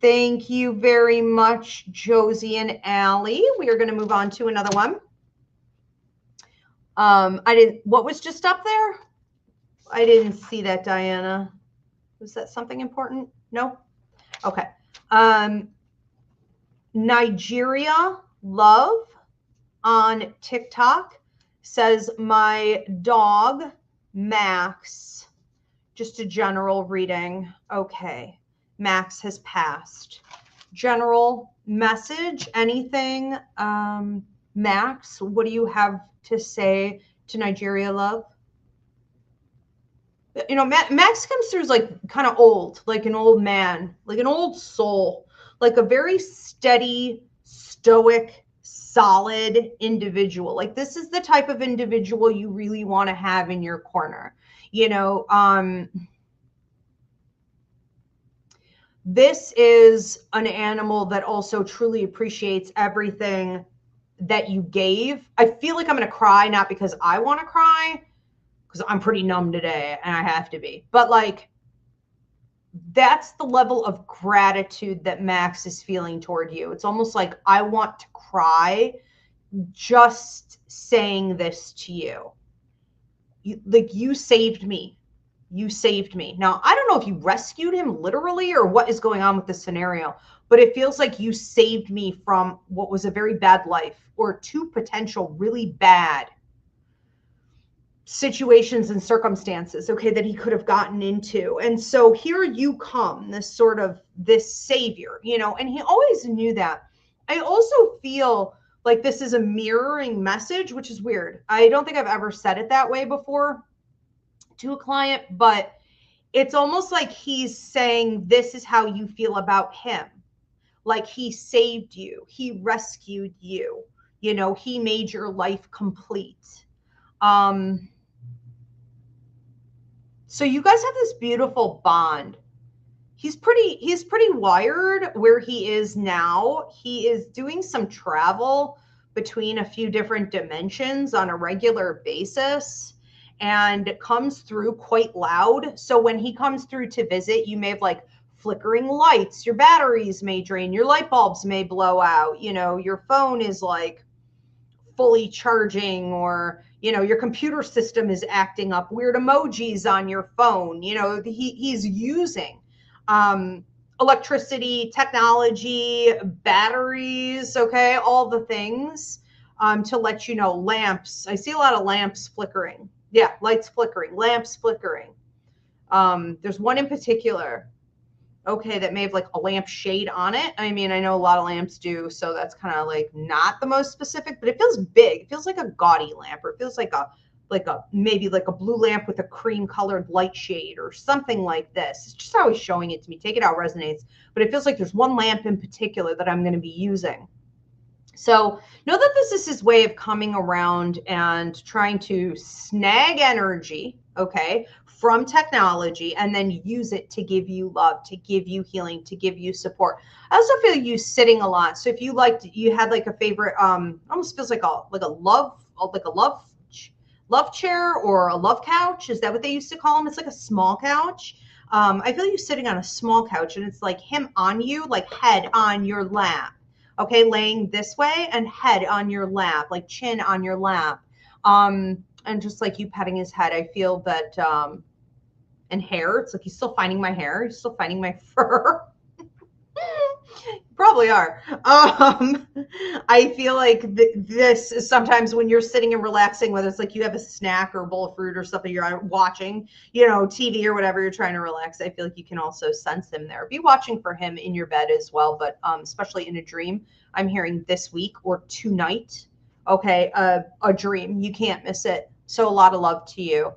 Thank you very much, Josie and Allie. We are going to move on to another one. What was just up there? I didn't see that, Diana. Was that something important? No? Okay. Nigeria Love on TikTok says, my dog, Max, just a general reading. Okay. Max has passed. General message, anything? Max, what do you have to say to Nigeria Love? You know, Max comes through as like kind of old, like an old man, like an old soul, like a very steady, stoic, solid individual. Like, this is the type of individual you really want to have in your corner. You know, this is an animal that also truly appreciates everything that you gave. I feel like I'm going to cry, not because I want to cry, because I'm pretty numb today and I have to be, but like, that's the level of gratitude that Max is feeling toward you. It's almost like, I want to cry just saying this to you. Like, you saved me. You saved me. Now, I don't know if you rescued him literally or what is going on with the scenario, but it feels like you saved me from what was a very bad life, or two potential really bad situations and circumstances, okay, that he could have gotten into. And so here you come, this savior, you know, and he always knew that. I also feel like this is a mirroring message, which is weird. I don't think I've ever said it that way before to a client, but it's almost like he's saying, this is how you feel about him. Like, he saved you, he rescued you, you know, he made your life complete. So you guys have this beautiful bond. He's pretty wired where he is now. He is doing some travel, between a few different dimensions on a regular basis and comes through quite loud. So when he comes through to visit, you may have like flickering lights, your batteries may drain, your light bulbs may blow out, you know, your phone is like fully charging, or you know, your computer system is acting up, weird emojis on your phone, you know, he's using electricity, technology, batteries, okay, all the things to let you know. Lamps, I see a lot of lamps flickering. Yeah, lights flickering, lamps flickering. There's one in particular, okay, that may have like a lamp shade on it. I mean, I know a lot of lamps do, so that's kind of like not the most specific, but it feels big. It feels like a gaudy lamp, or it feels like a maybe like a blue lamp with a cream colored light shade or something like this. It's just always showing it to me. Take it out, resonates. But it feels like there's one lamp in particular that I'm going to be using. So know that this is his way of coming around and trying to snag energy, okay, from technology, and then use it to give you love, to give you healing, to give you support. I also feel you sitting a lot. So if you liked, you had like a favorite, almost feels like a love chair or a love couch. Is that what they used to call them? It's like a small couch. I feel you sitting on a small couch, and it's like him on you, like head on your lap. Okay, laying this way and head on your lap, like chin on your lap. And just like you petting his head, I feel that, and hair, it's like he's still finding my hair, he's still finding my fur. Probably are. I feel like this is sometimes when you're sitting and relaxing, whether it's like you have a snack or a bowl of fruit or something, you're watching, you know, TV or whatever, you're trying to relax. I feel like you can also sense him there. Be watching for him in your bed as well, but especially in a dream. I'm hearing this week or tonight. Okay, a dream. You can't miss it. So a lot of love to you.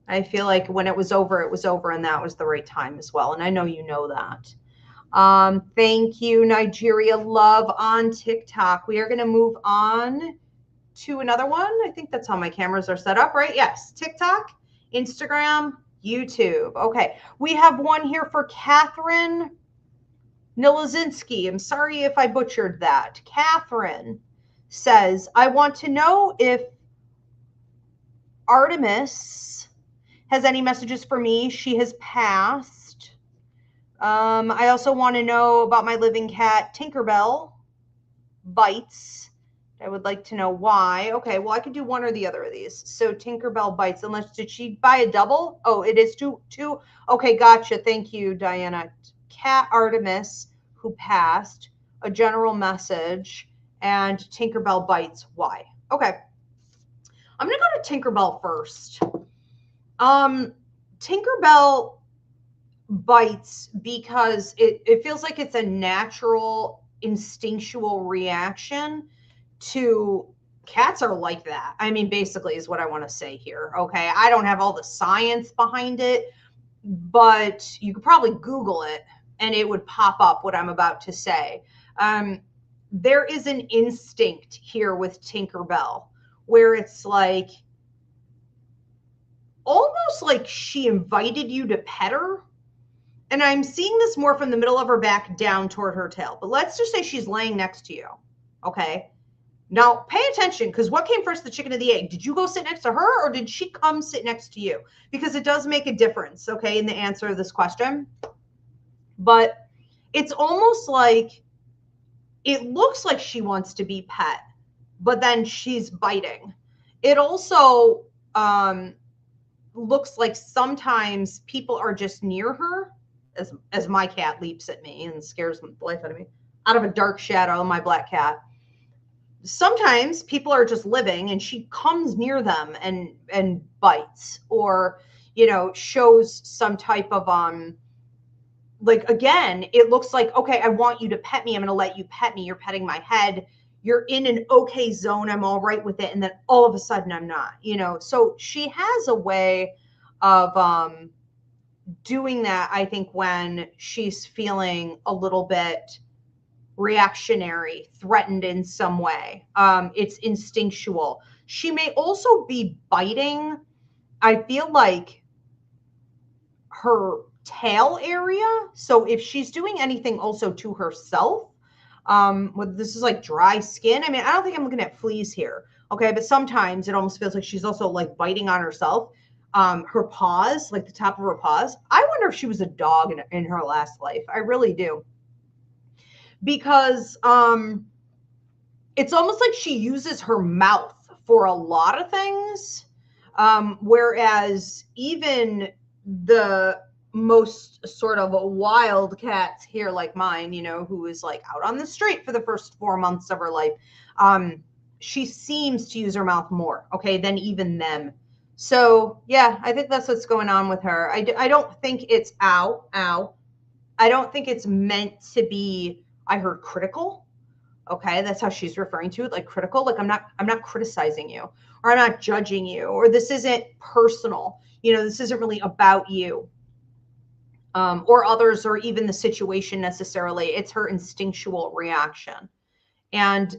I feel like when it was over, and that was the right time as well. And I know you know that. Thank you, Nigeria Love on TikTok. We are going to move on to another one. I think that's how my cameras are set up, right? Yes, TikTok, Instagram, YouTube. Okay, we have one here for Catherine Nilozinski. I'm sorry if I butchered that. Catherine says, I want to know if Artemis has any messages for me. She has passed. I also want to know about my living cat, Tinkerbell bites. I would like to know why. Okay, well, I could do one or the other of these. So Tinkerbell bites, unless, did she buy a double? Oh, it is two. Okay, gotcha. Thank you, Diana. Cat Artemis, who passed, a general message, and Tinkerbell bites, why? Okay. I'm going to go to Tinkerbell first. Tinkerbell bites because it feels like it's a natural instinctual reaction to cats are like that. I mean, basically is what I want to say here. Okay. I don't have all the science behind it, but you could probably Google it and it would pop up what I'm about to say. There is an instinct here with Tinkerbell where it's like almost like she invited you to pet her. And I'm seeing this more from the middle of her back down toward her tail. But let's just say she's laying next to you. Okay. Now pay attention, because what came first, the chicken or the egg? Did you go sit next to her, or did she come sit next to you? Because it does make a difference, okay, in the answer of this question. But it's almost like it looks like she wants to be pet, but then she's biting. It also looks like sometimes people are just near her, as my cat leaps at me and scares the life out of me, out of a dark shadow, my black cat. Sometimes people are just living and she comes near them and bites, or, you know, shows some type of, like, again, it looks like, okay, I want you to pet me. I'm going to let you pet me. You're petting my head. You're in an okay zone. I'm all right with it. And then all of a sudden I'm not, you know? So she has a way of, doing that, I think, when she's feeling a little bit reactionary, threatened in some way. It's instinctual. She may also be biting, I feel like, her tail area. So if she's doing anything also to herself, Whether this is like dry skin. I mean, I don't think I'm looking at fleas here. Okay. But sometimes it almost feels like she's also like biting on herself. Her paws, like the top of her paws. I wonder if she was a dog in her last life. I really do. Because it's almost like she uses her mouth for a lot of things. Whereas even the most sort of wild cats here, like mine, you know, who is like out on the street for the first 4 months of her life, she seems to use her mouth more, okay, than even them. So yeah, I think that's what's going on with her. I don't think it's ow. I don't think it's meant to be, I heard critical. Okay, that's how she's referring to it, like critical. Like I'm not criticizing you, or I'm not judging you, or this isn't personal. You know, this isn't really about you, or others, or even the situation necessarily. It's her instinctual reaction, and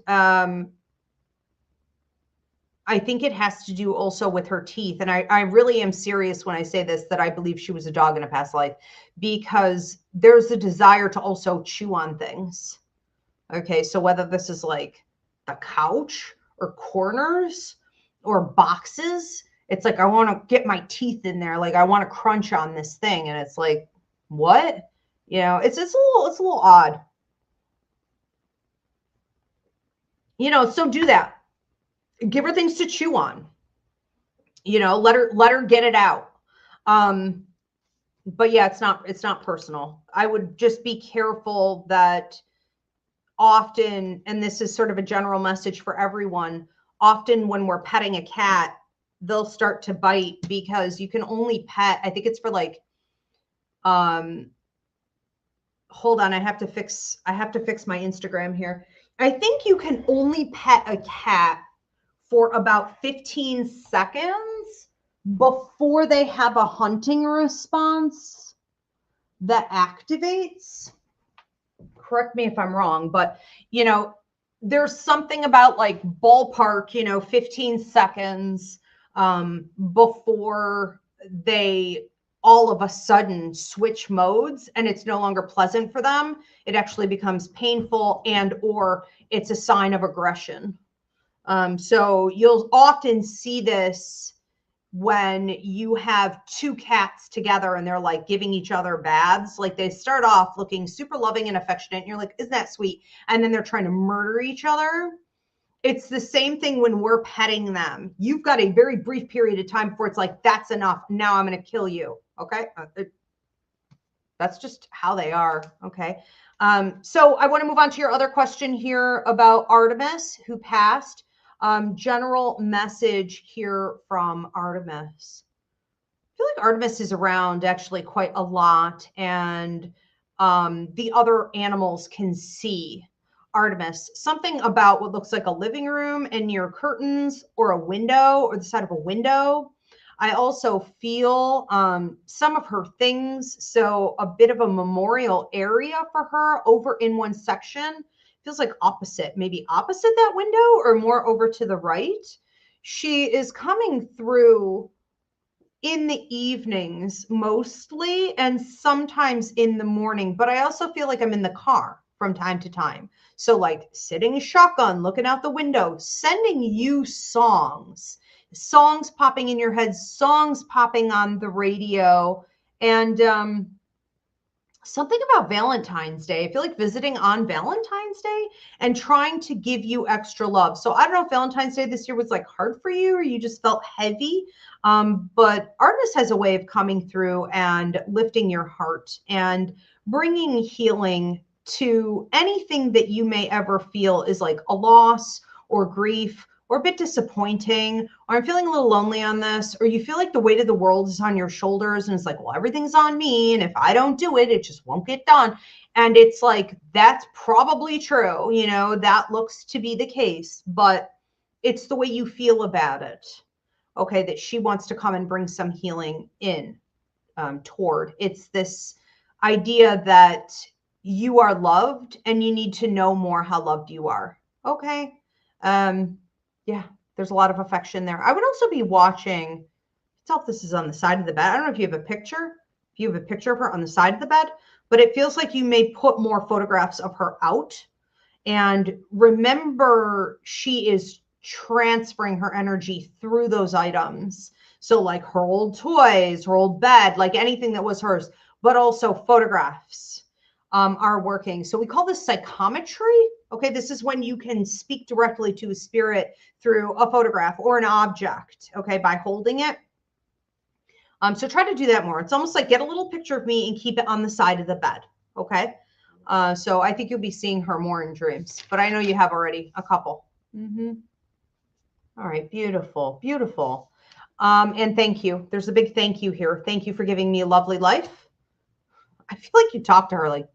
I think it has to do also with her teeth. And I really am serious when I say this, that I believe she was a dog in a past life, because there's a desire to also chew on things. Okay, so whether this is like the couch or corners or boxes, it's like I want to get my teeth in there, like I want to crunch on this thing, and it's like, what? You know, it's a little odd. You know, so do that. Give her things to chew on. You know, let her get it out. But yeah, it's not personal. I would just be careful that often, and this is sort of a general message for everyone, often when we're petting a cat, they'll start to bite, because you can only pet, I think it's for like, hold on, I have to fix my Instagram here. I think you can only pet a cat for about 15 seconds before they have a hunting response that activates. Correct me if I'm wrong, but you know, there's something about like ballpark, you know, 15 seconds before they all of a sudden switch modes, and it's no longer pleasant for them. It actually becomes painful, and or it's a sign of aggression. So you'll often see this when you have two cats together and they're like giving each other baths. Like they start off looking super loving and affectionate, and you're like, isn't that sweet? And then they're trying to murder each other. It's the same thing when we're petting them. You've got a very brief period of time before it's like, that's enough. Now I'm going to kill you. Okay. That's just how they are. Okay. So I want to move on to your other question here about Artemis, who passed. General message here from Artemis. I feel like Artemis is around actually quite a lot, and the other animals can see Artemis. Something about what looks like a living room and near curtains or a window or the side of a window. I also feel some of her things. So a bit of a memorial area for her over in one section. Feels like opposite, maybe opposite that window or more over to the right. She is coming through in the evenings mostly, and sometimes in the morning, but I also feel like I'm in the car from time to time. So like sitting shotgun, looking out the window, sending you songs popping in your head, songs popping on the radio, and something about Valentine's Day. I feel like visiting on Valentine's Day and trying to give you extra love. So I don't know if Valentine's Day this year was like hard for you, or you just felt heavy. But Artemis has a way of coming through and lifting your heart and bringing healing to anything that you may ever feel is like a loss or grief or a bit disappointing, or I'm feeling a little lonely on this, or you feel like the weight of the world is on your shoulders and it's like, well, everything's on me, and if I don't do it, it just won't get done. And it's like, that's probably true. You know, that looks to be the case, but it's the way you feel about it. Okay, that she wants to come and bring some healing in toward. It's this idea that you are loved and you need to know more how loved you are. Okay. Yeah, there's a lot of affection there. I would also be watching, tell if this is on the side of the bed. I don't know if you have a picture, if you have a picture of her on the side of the bed, but it feels like you may put more photographs of her out. And remember, she is transferring her energy through those items. So like her old toys, her old bed, like anything that was hers, but also photographs are working. So we call this psychometry. Okay, this is when you can speak directly to a spirit through a photograph or an object, okay, by holding it. So try to do that more. It's almost like get a little picture of me and keep it on the side of the bed, okay? So I think you'll be seeing her more in dreams, but I know you have already a couple. All right, beautiful, beautiful. And thank you. There's a big thank you here. Thank you for giving me a lovely life. I feel like you talked to her like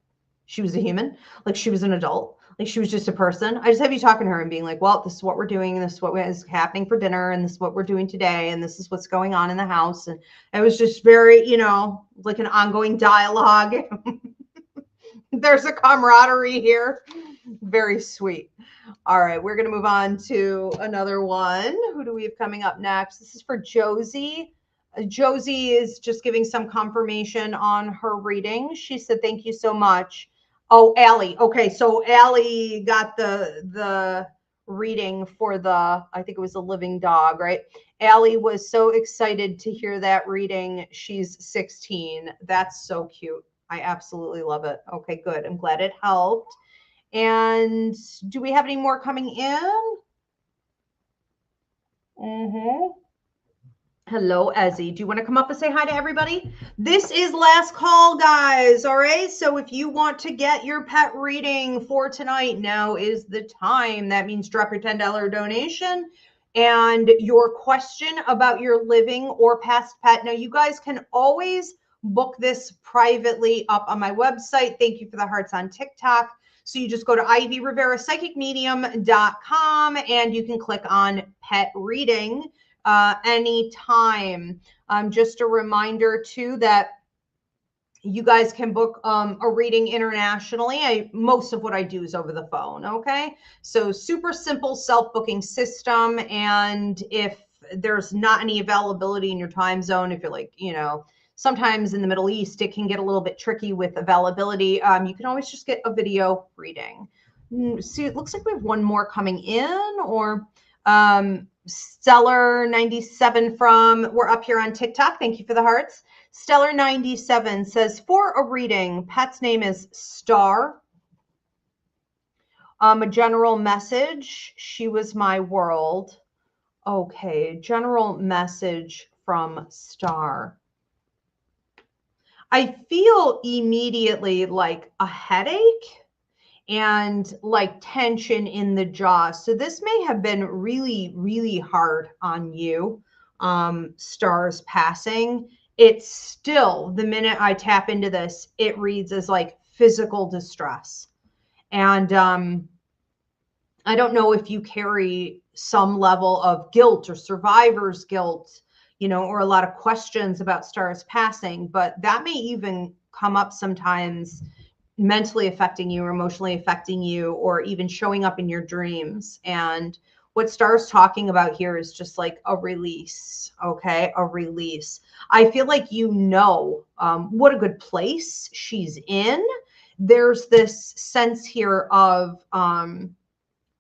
she was a human, like she was an adult, like she was just a person. I just have you talking to her and being like, well, this is what we're doing, and this is what is happening for dinner, and this is what we're doing today, and this is what's going on in the house. And it was just very, you know, like an ongoing dialogue. There's a camaraderie here. Very sweet. All right, we're going to move on to another one. Who do we have coming up next? This is for Josie. Josie is just giving some confirmation on her reading. She said, thank you so much. Oh, Allie. Okay, so Allie got the reading for the, I think it was a living dog, right? Allie was so excited to hear that reading. She's 16. That's so cute. I absolutely love it. Okay, good. I'm glad it helped. And do we have any more coming in? Hello, Ezzy. Do you want to come up and say hi to everybody? This is last call, guys. All right. So if you want to get your pet reading for tonight, now is the time. That means drop your $10 donation and your question about your living or past pet. Now, you guys can always book this privately up on my website. Thank you for the hearts on TikTok. So you just go to ivyriverapsychicmedium.com and you can click on pet reading anytime. Just a reminder too that you guys can book a reading internationally. Most of what I do is over the phone. Okay. So super simple self-booking system. And if there's not any availability in your time zone, if you're like, you know, sometimes in the Middle East, it can get a little bit tricky with availability. You can always just get a video reading. See, it looks like we have one more coming in, or Stellar97 from, we're up here on TikTok. Thank you for the hearts. Stellar97 says, for a reading, pet's name is Star. A general message, she was my world. Okay, general message from Star. I feel immediately like a headache and like tension in the jaw. So this may have been really, really hard on you, Star's passing. It's still, the minute I tap into this, it reads as like physical distress. And I don't know if you carry some level of guilt or survivor's guilt, you know, or a lot of questions about Star's passing, but that may even come up sometimes, mentally affecting you or emotionally affecting you, or even showing up in your dreams. And what Star's talking about here is just like a release. Okay, a release. I feel like, you know, what a good place she's in. There's this sense here of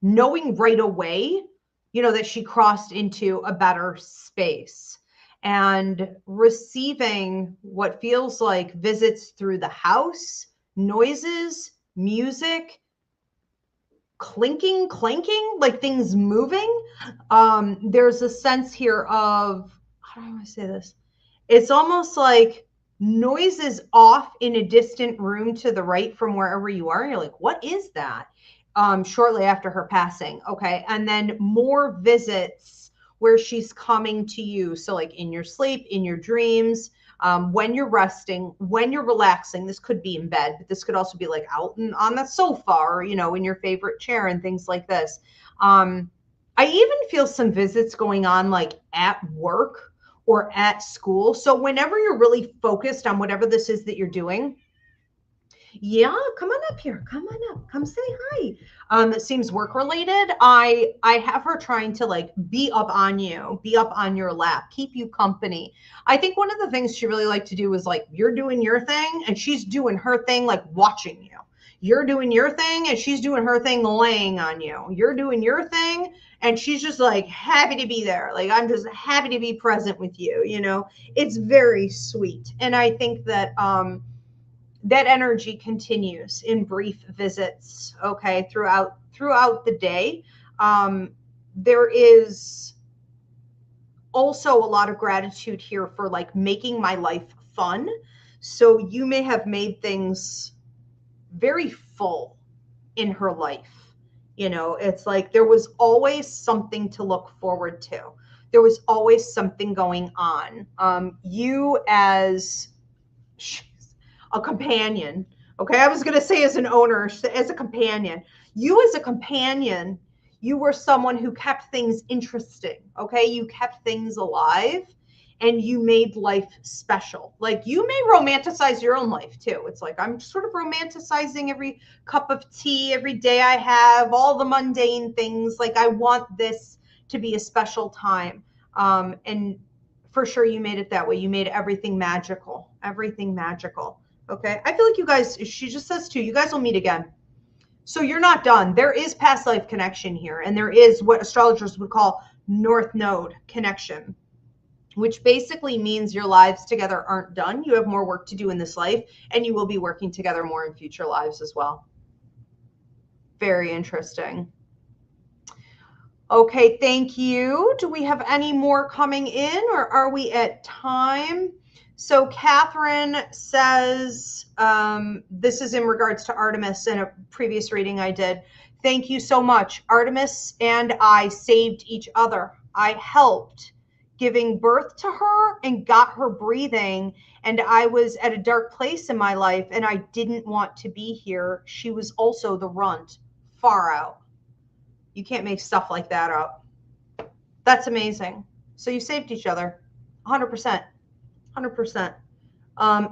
knowing right away, you know, that she crossed into a better space, and receiving what feels like visits through the house, noises, music, clinking, clanking, like things moving. There's a sense here of, how do I want to say this? It's almost like noises off in a distant room to the right from wherever you are. You're like, what is that? Shortly after her passing. Okay. And then more visits where she's coming to you. So like in your sleep, in your dreams, when you're resting, when you're relaxing. This could be in bed, but this could also be like out and on the sofa, or, you know, in your favorite chair and things like this. I even feel some visits going on like at work or at school. So whenever you're really focused on whatever this is that you're doing, yeah, come on up here. Come on up. Come say hi. It seems work related. I have her trying to like be up on you, be up on your lap, keep you company. I think one of the things she really liked to do was like, you're doing your thing and she's doing her thing, like watching you. you're doing your thing and she's doing her thing laying on you. You're doing your thing and she's just like happy to be there. Like, I'm just happy to be present with you, you know. It's very sweet. And I think that that energy continues in brief visits, okay, throughout the day. There is also a lot of gratitude here for like making my life fun. So you may have made things very full in her life. You know, it's like there was always something to look forward to. There was always something going on. You as a companion, okay, I was going to say as an owner, as a companion, you as a companion, you were someone who kept things interesting, okay? You kept things alive and you made life special. Like, you may romanticize your own life too. It's like, I'm sort of romanticizing every cup of tea, every day I have, all the mundane things. Like, I want this to be a special time. And for sure, you made it that way. You made everything magical, everything magical. Okay. I feel like you guys, she just says too, you guys will meet again. So you're not done. There is past life connection here. And there is what astrologers would call North Node connection, which basically means your lives together aren't done. You have more work to do in this life, and you will be working together more in future lives as well. Very interesting. Okay, thank you. Do we have any more coming in, or are we at time? So Catherine says, this is in regards to Artemis in a previous reading I did. Thank you so much. Artemis and I saved each other. I helped giving birth to her and got her breathing. And I was at a dark place in my life and I didn't want to be here. She was also the runt, far out. You can't make stuff like that up. That's amazing. So you saved each other. 100%. 100%.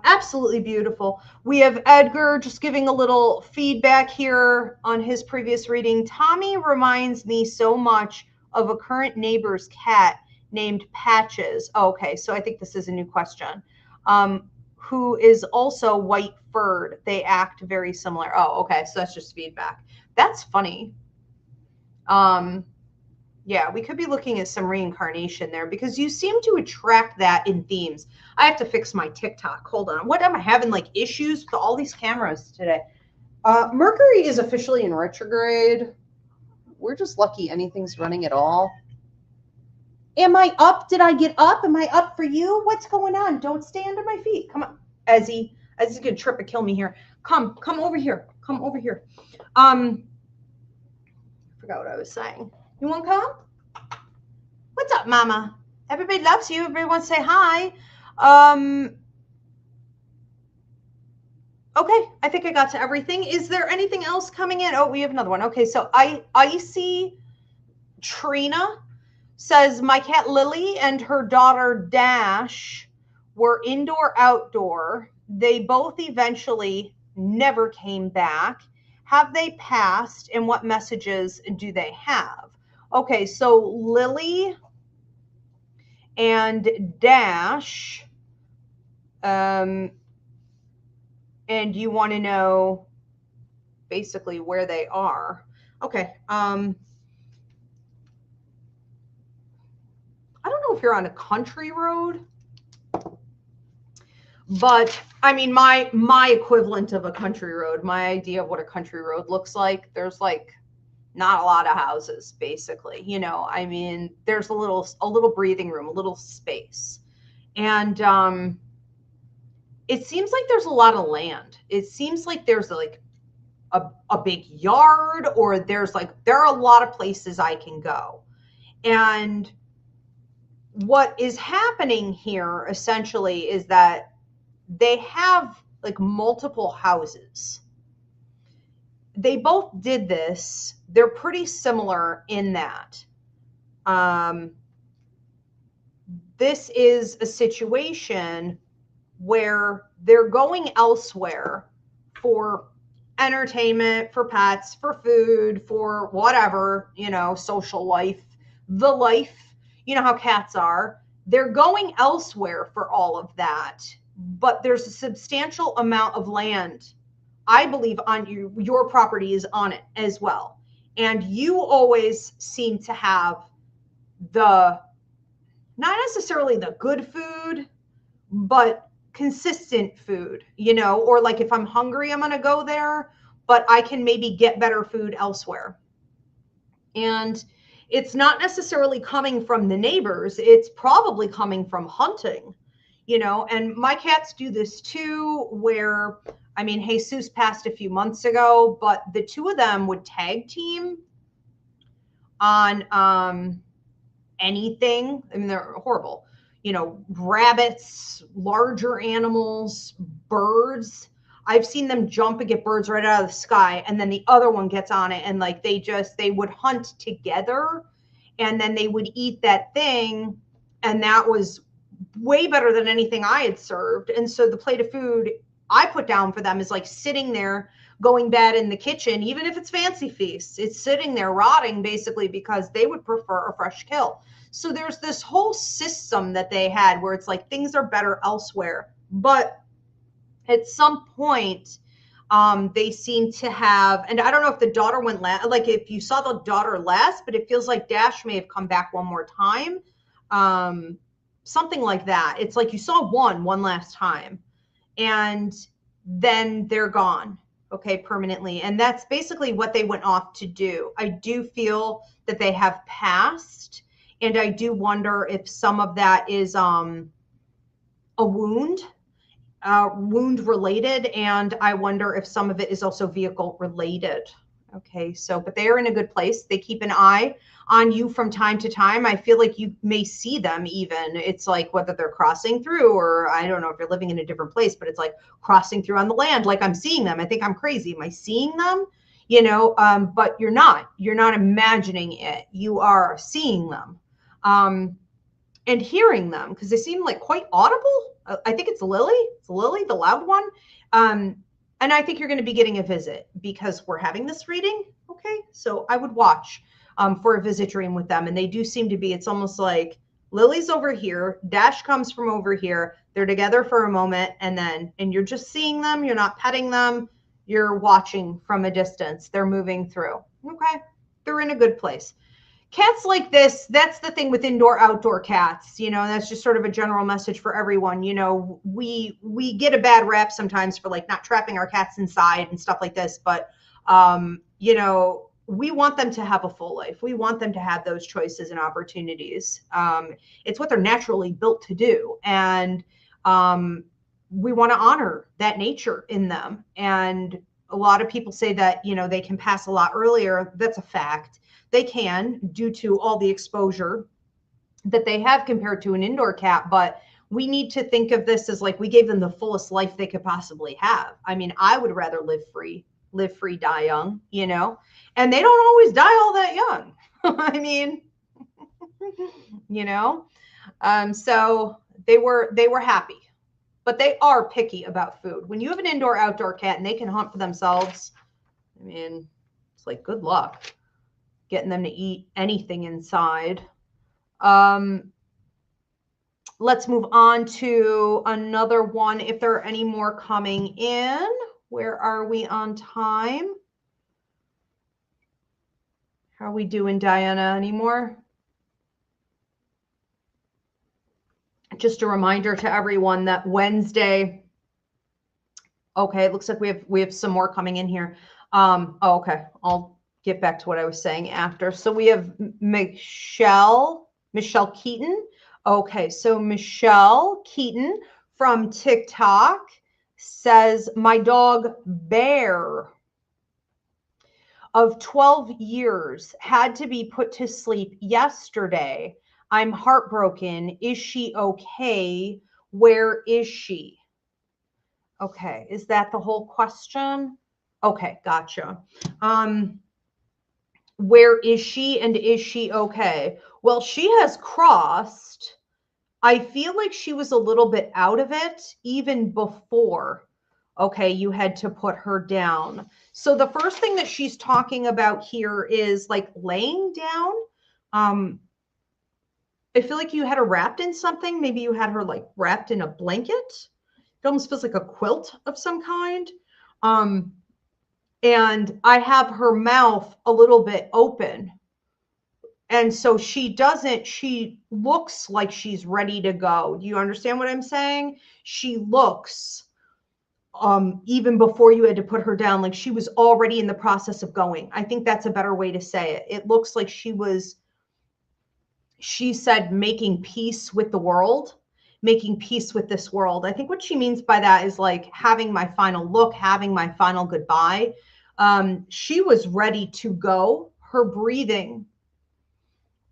Absolutely beautiful. We have Edgar just giving a little feedback here on his previous reading. Tommy reminds me so much of a current neighbor's cat named Patches. Oh, okay, so I think this is a new question. Who is also white furred. They act very similar. Oh, okay, so that's just feedback. That's funny. Yeah, we could be looking at some reincarnation there because you seem to attract that in themes. I have to fix my TikTok. Hold on. What am I having, like, issues with all these cameras today? Mercury is officially in retrograde. We're just lucky anything's running at all. Am I up? Did I get up? Am I up for you? What's going on? Don't stay under my feet. Come on. Ezzy's going to trip and kill me here. Come over here. Come over here. I forgot what I was saying. You want to come? What's up, Mama? Everybody loves you. Everybody wants to say hi. Okay, I think I got to everything. Is there anything else coming in? Oh, we have another one. Okay, so Icy Trina says, my cat Lily and her daughter Dash were indoor-outdoor. They both eventually never came back. Have they passed, and what messages do they have? Okay, so Lily and Dash, and you want to know basically where they are. Okay. I don't know if you're on a country road, but I mean, my equivalent of a country road, my idea of what a country road looks like, there's like not a lot of houses, basically, you know. I mean, there's a little breathing room, a little space. And it seems like there's a lot of land. It seems like there's like a big yard, or there are a lot of places I can go. And what is happening here essentially is that they have like multiple houses. They both did this. They're pretty similar in that. This is a situation where they're going elsewhere for entertainment, for pets, for food, for whatever, you know, social life, the life, you know how cats are. They're going elsewhere for all of that, but there's a substantial amount of land I believe on your property is on it as well. And you always seem to have the, not necessarily the good food, but consistent food, you know, or like if I'm hungry, I'm going to go there, but I can maybe get better food elsewhere. And it's not necessarily coming from the neighbors, it's probably coming from hunting, you know. And my cats do this too, where, I mean, Jesus passed a few months ago, but the two of them would tag team on anything. I mean, they're horrible, you know, rabbits, larger animals, birds. I've seen them jump and get birds right out of the sky, and then the other one gets on it, and like they would hunt together, and then they would eat that thing, and that was way better than anything I had served. And so the plate of food I put down for them is like sitting there going bad in the kitchen, even if it's fancy feast, it's sitting there rotting basically because they would prefer a fresh kill. So there's this whole system that they had where it's like things are better elsewhere. But at some point, they seem to have, and I don't know if the daughter went last, like if you saw the daughter last, but it feels like Dash may have come back one more time. Something like that. It's like you saw one last time, and then they're gone, okay, permanently. And that's basically what they went off to do. I do feel that they have passed, and I do wonder if some of that is a wound related, and I wonder if some of it is also vehicle related. Okay, so, but they are in a good place. They keep an eye on you from time to time. I feel like you may see them even. It's like whether they're crossing through, or I don't know if you're living in a different place, but it's like crossing through on the land. Like I'm seeing them. I think I'm crazy. Am I seeing them? You know, but you're not imagining it. You are seeing them. And hearing them, because they seem like quite audible. I think it's Lily. It's Lily, the loud one. And I think you're going to be getting a visit because we're having this reading. Okay, so I would watch for a visit dream with them. And they do seem to be, it's almost like Lily's over here, Dash comes from over here. They're together for a moment, and you're just seeing them. You're not petting them. You're watching from a distance. They're moving through. Okay, they're in a good place. Cats like this, that's the thing with indoor outdoor cats, you know. That's just sort of a general message for everyone. You know, we get a bad rap sometimes for like not trapping our cats inside and stuff like this, but you know, we want them to have a full life. We want them to have those choices and opportunities. It's what they're naturally built to do, and we want to honor that nature in them. And a lot of people say that, you know, they can pass a lot earlier. That's a fact. They can, due to all the exposure that they have compared to an indoor cat. But we need to think of this as like we gave them the fullest life they could possibly have. I mean, I would rather live free, die young, you know, and they don't always die all that young. I mean, you know, so they were happy, but they are picky about food. When you have an indoor outdoor cat and they can hunt for themselves, I mean, it's like good luck getting them to eat anything inside. Let's move on to another one. If there are any more coming in, where are we on time? How are we doing, Diana? Any more? Just a reminder to everyone that Wednesday. Okay, it looks like we have some more coming in here. Oh, okay. I'll get back to what I was saying after. So we have Michelle Keaton. Okay, so Michelle Keaton from TikTok says, my dog Bear of 12 years had to be put to sleep yesterday. I'm heartbroken. Is she okay? Where is she? Okay, is that the whole question? Okay, gotcha. Where is she, and is she okay? Well, she has crossed. I feel like she was a little bit out of it even before, okay, you had to put her down. So the first thing that she's talking about here is like laying down. I feel like you had her wrapped in something. Maybe you had her like wrapped in a blanket. It almost feels like a quilt of some kind. And I have her mouth a little bit open. And so she looks like she's ready to go. Do you understand what I'm saying? She looks, even before you had to put her down, like she was already in the process of going. I think that's a better way to say it. It looks like she said, making peace with the world, making peace with this world. I think what she means by that is like having my final look, having my final goodbye. She was ready to go. Her breathing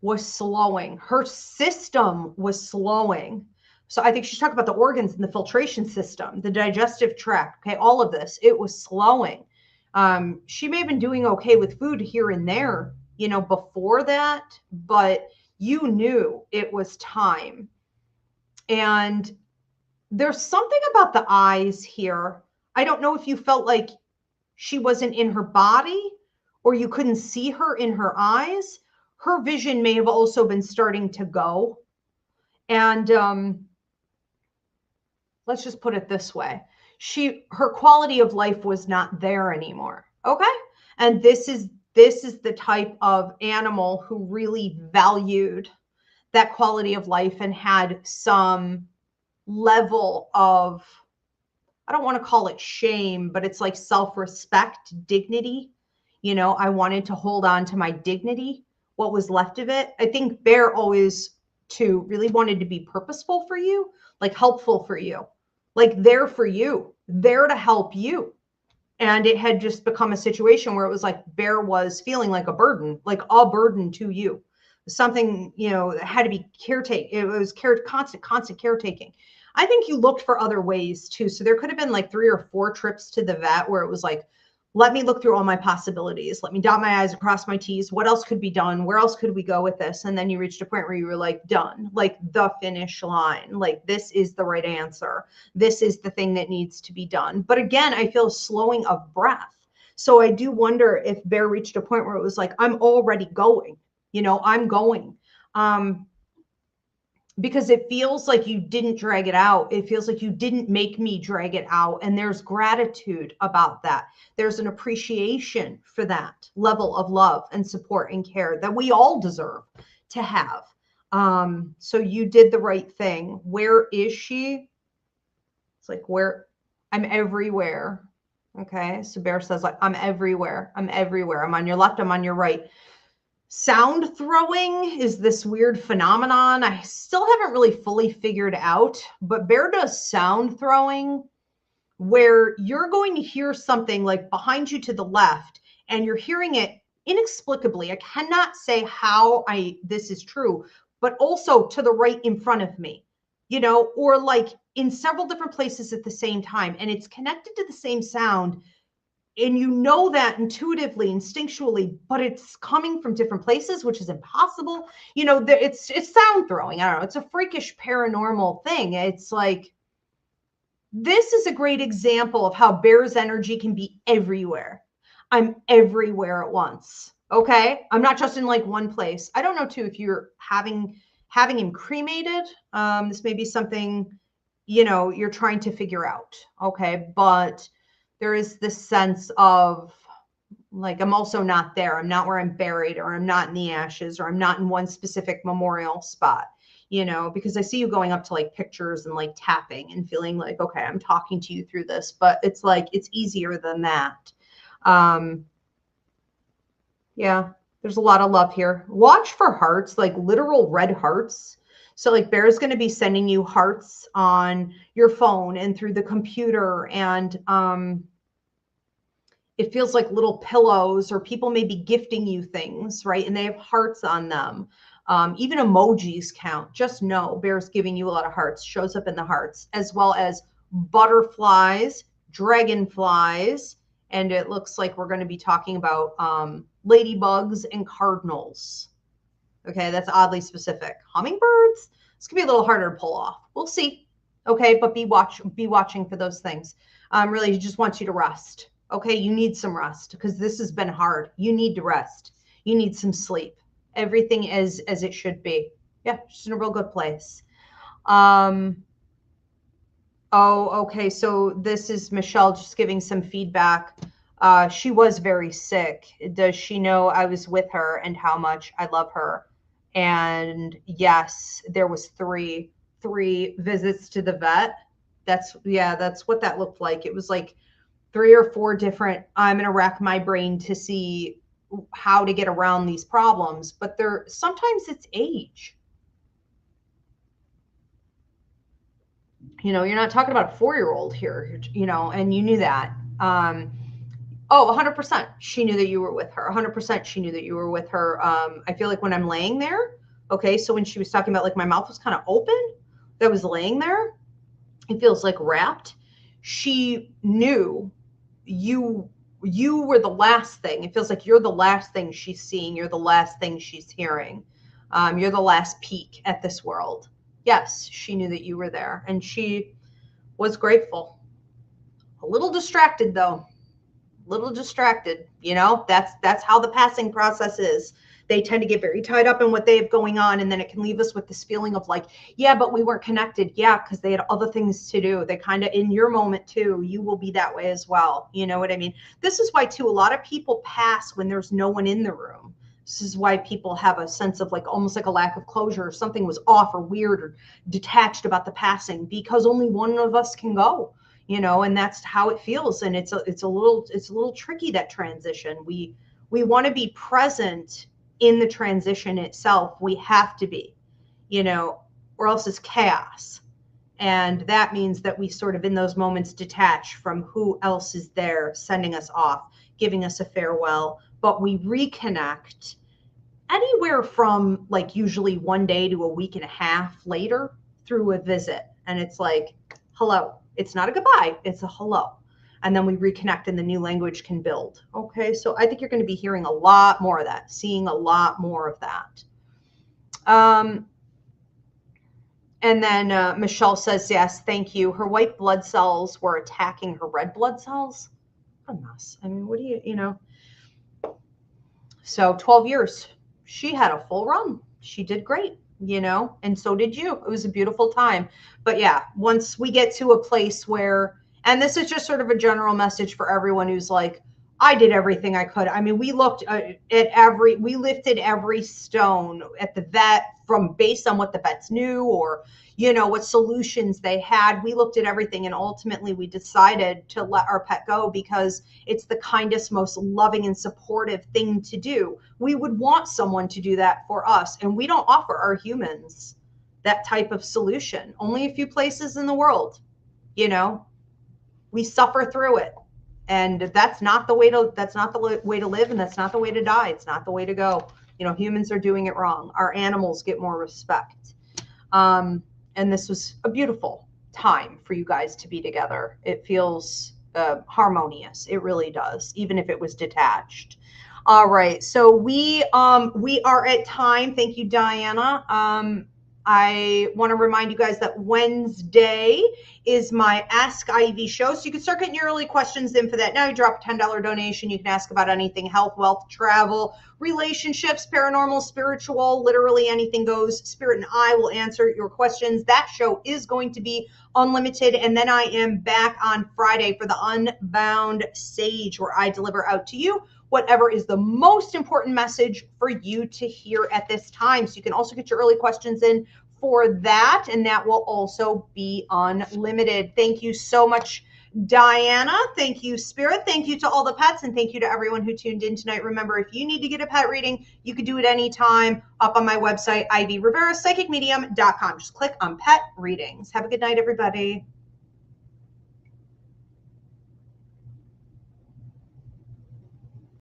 was slowing. Her system was slowing. So I think she's talking about the organs and the filtration system, the digestive tract. Okay, all of this, it was slowing. She may have been doing okay with food here and there, before that, but you knew it was time. And there's something about the eyes here. I don't know if you felt like she wasn't in her body or you couldn't see her in her eyes. Her vision may have also been starting to go. And let's just put it this way. Her quality of life was not there anymore. Okay. And this is the type of animal who really valued that quality of life and had some level of, I don't want to call it shame, but it's like self-respect, dignity. I wanted to hold on to my dignity, what was left of it. I think Bear always too really wanted to be purposeful for you, like helpful for you, like there for you, there to help you. And it had just become a situation where it was like Bear was feeling like a burden to you. Something, that had to be caretaking. It was constant caretaking. I think you looked for other ways too. So there could have been like 3 or 4 trips to the vet where it was like, let me look through all my possibilities. Let me dot my I's, cross my T's. What else could be done? Where else could we go with this? And then you reached a point where you were like, done, like the finish line. Like, this is the right answer. This is the thing that needs to be done. But again, I feel a slowing of breath. So I do wonder if Bear reached a point where it was like, I'm already going, I'm going. Because it feels like you didn't drag it out. It feels like you didn't make me drag it out. And there's gratitude about that. There's an appreciation for that level of love and support and care that we all deserve to have. So you did the right thing. Where is she? It's like, where? I'm everywhere. Okay. So Bear says, like, I'm everywhere. I'm everywhere. I'm on your left. I'm on your right. Sound throwing is this weird phenomenon I still haven't really fully figured out, but Bear does sound throwing where you're going to hear something like behind you to the left and you're hearing it inexplicably. I cannot say how this is true, but also to the right in front of me, or like in several different places at the same time. And it's connected to the same sound. And you know that intuitively, instinctually, but it's coming from different places, which is impossible. It's sound throwing. I don't know. It's a freakish paranormal thing. It's like, this is a great example of how Bear's energy can be everywhere. I'm everywhere at once. Okay. I'm not just in like one place. I don't know too, if you're having him cremated. This may be something, you're trying to figure out. Okay. But there is this sense of like, I'm also not there. I'm not where I'm buried, or I'm not in the ashes, or I'm not in one specific memorial spot, because I see you going up to like pictures and like tapping and feeling like, okay, I'm talking to you through this, but it's like, it's easier than that. Yeah, there's a lot of love here. Watch for hearts, like literal red hearts. So like Bear's going to be sending you hearts on your phone and through the computer, and it feels like little pillows, or people may be gifting you things, right? And they have hearts on them. Even emojis count. Just know Bear's giving you a lot of hearts, shows up in the hearts, as well as butterflies, dragonflies, and it looks like we're going to be talking about ladybugs and cardinals. Okay, that's oddly specific. Hummingbirds? This could be a little harder to pull off. We'll see. Okay, but be watching for those things. Really, he just wants you to rest. Okay, you need some rest because this has been hard. You need to rest. You need some sleep. Everything is as it should be. Yeah, just in a real good place. Oh, okay. So this is Michelle just giving some feedback. She was very sick. Does she know I was with her and how much I love her? And yes, there was three visits to the vet. That's what that looked like. It was like 3 or 4 different, I'm going to rack my brain to see how to get around these problems, but sometimes it's age. You're not talking about a 4-year-old here, and you knew that. 100%. She knew that you were with her. 100% she knew that you were with her. I feel like when I'm laying there, okay, so when she was talking about like my mouth was kind of open, that was laying there, it feels like wrapped. She knew you were the last thing. It feels like you're the last thing she's seeing. You're the last thing she's hearing. You're the last peek at this world. Yes, she knew that you were there, and she was grateful. A little distracted though. Little distracted, that's how the passing process is. They tend to get very tied up in what they have going on, and then it can leave us with this feeling of like, yeah, but we weren't connected. Yeah, because they had other things to do. They kind of, in your moment too, you will be that way as well. You know what I mean? This is why too, a lot of people pass when there's no one in the room. This is why people have a sense of like almost like a lack of closure, or something was off or weird or detached about the passing, because only one of us can go. And that's how it feels. And it's a little tricky, that transition. We want to be present in the transition itself. We have to be, or else it's chaos. And that means that we sort of in those moments detach from who else is there sending us off, giving us a farewell, but we reconnect anywhere from like usually 1 day to a week and a half later through a visit. And it's like, hello. It's not a goodbye, it's a hello. And then we reconnect and the new language can build. Okay, so I think you're going to be hearing a lot more of that, seeing a lot more of that. And then Michelle says, yes, thank you. Her white blood cells were attacking her red blood cells. What a mess. I mean, what do you. So 12 years. She had a full run. She did great. And so did you. It was a beautiful time. But yeah, once we get to a place where, and this is just sort of a general message for everyone who's like, I did everything I could. I mean, we looked we lifted every stone at the vet from based on what the vets knew or, what solutions they had. We looked at everything, and ultimately we decided to let our pet go because it's the kindest, most loving and supportive thing to do. We would want someone to do that for us, and we don't offer our humans that type of solution. Only a few places in the world, we suffer through it. And that's not the way to live, and that's not the way to die. It's not the way to go. Humans are doing it wrong. Our animals get more respect. And this was a beautiful time for you guys to be together. It feels harmonious. It really does, even if it was detached. All right. So we are at time. Thank you, Diana. I want to remind you guys that Wednesday is my Ask Ivy show. So you can start getting your early questions in for that. Now you drop a $10 donation. You can ask about anything: health, wealth, travel, relationships, paranormal, spiritual, literally anything goes. Spirit and I will answer your questions. That show is going to be unlimited. And then I am back on Friday for the Unbound Sage, where I deliver out to you whatever is the most important message for you to hear at this time. So you can also get your early questions in for that, and that will also be unlimited. Thank you so much, Diana. Thank you, Spirit. Thank you to all the pets, and thank you to everyone who tuned in tonight. Remember, if you need to get a pet reading, you can do it anytime up on my website, Ivy Rivera, psychicmedium.com. Just click on pet readings. Have a good night, everybody.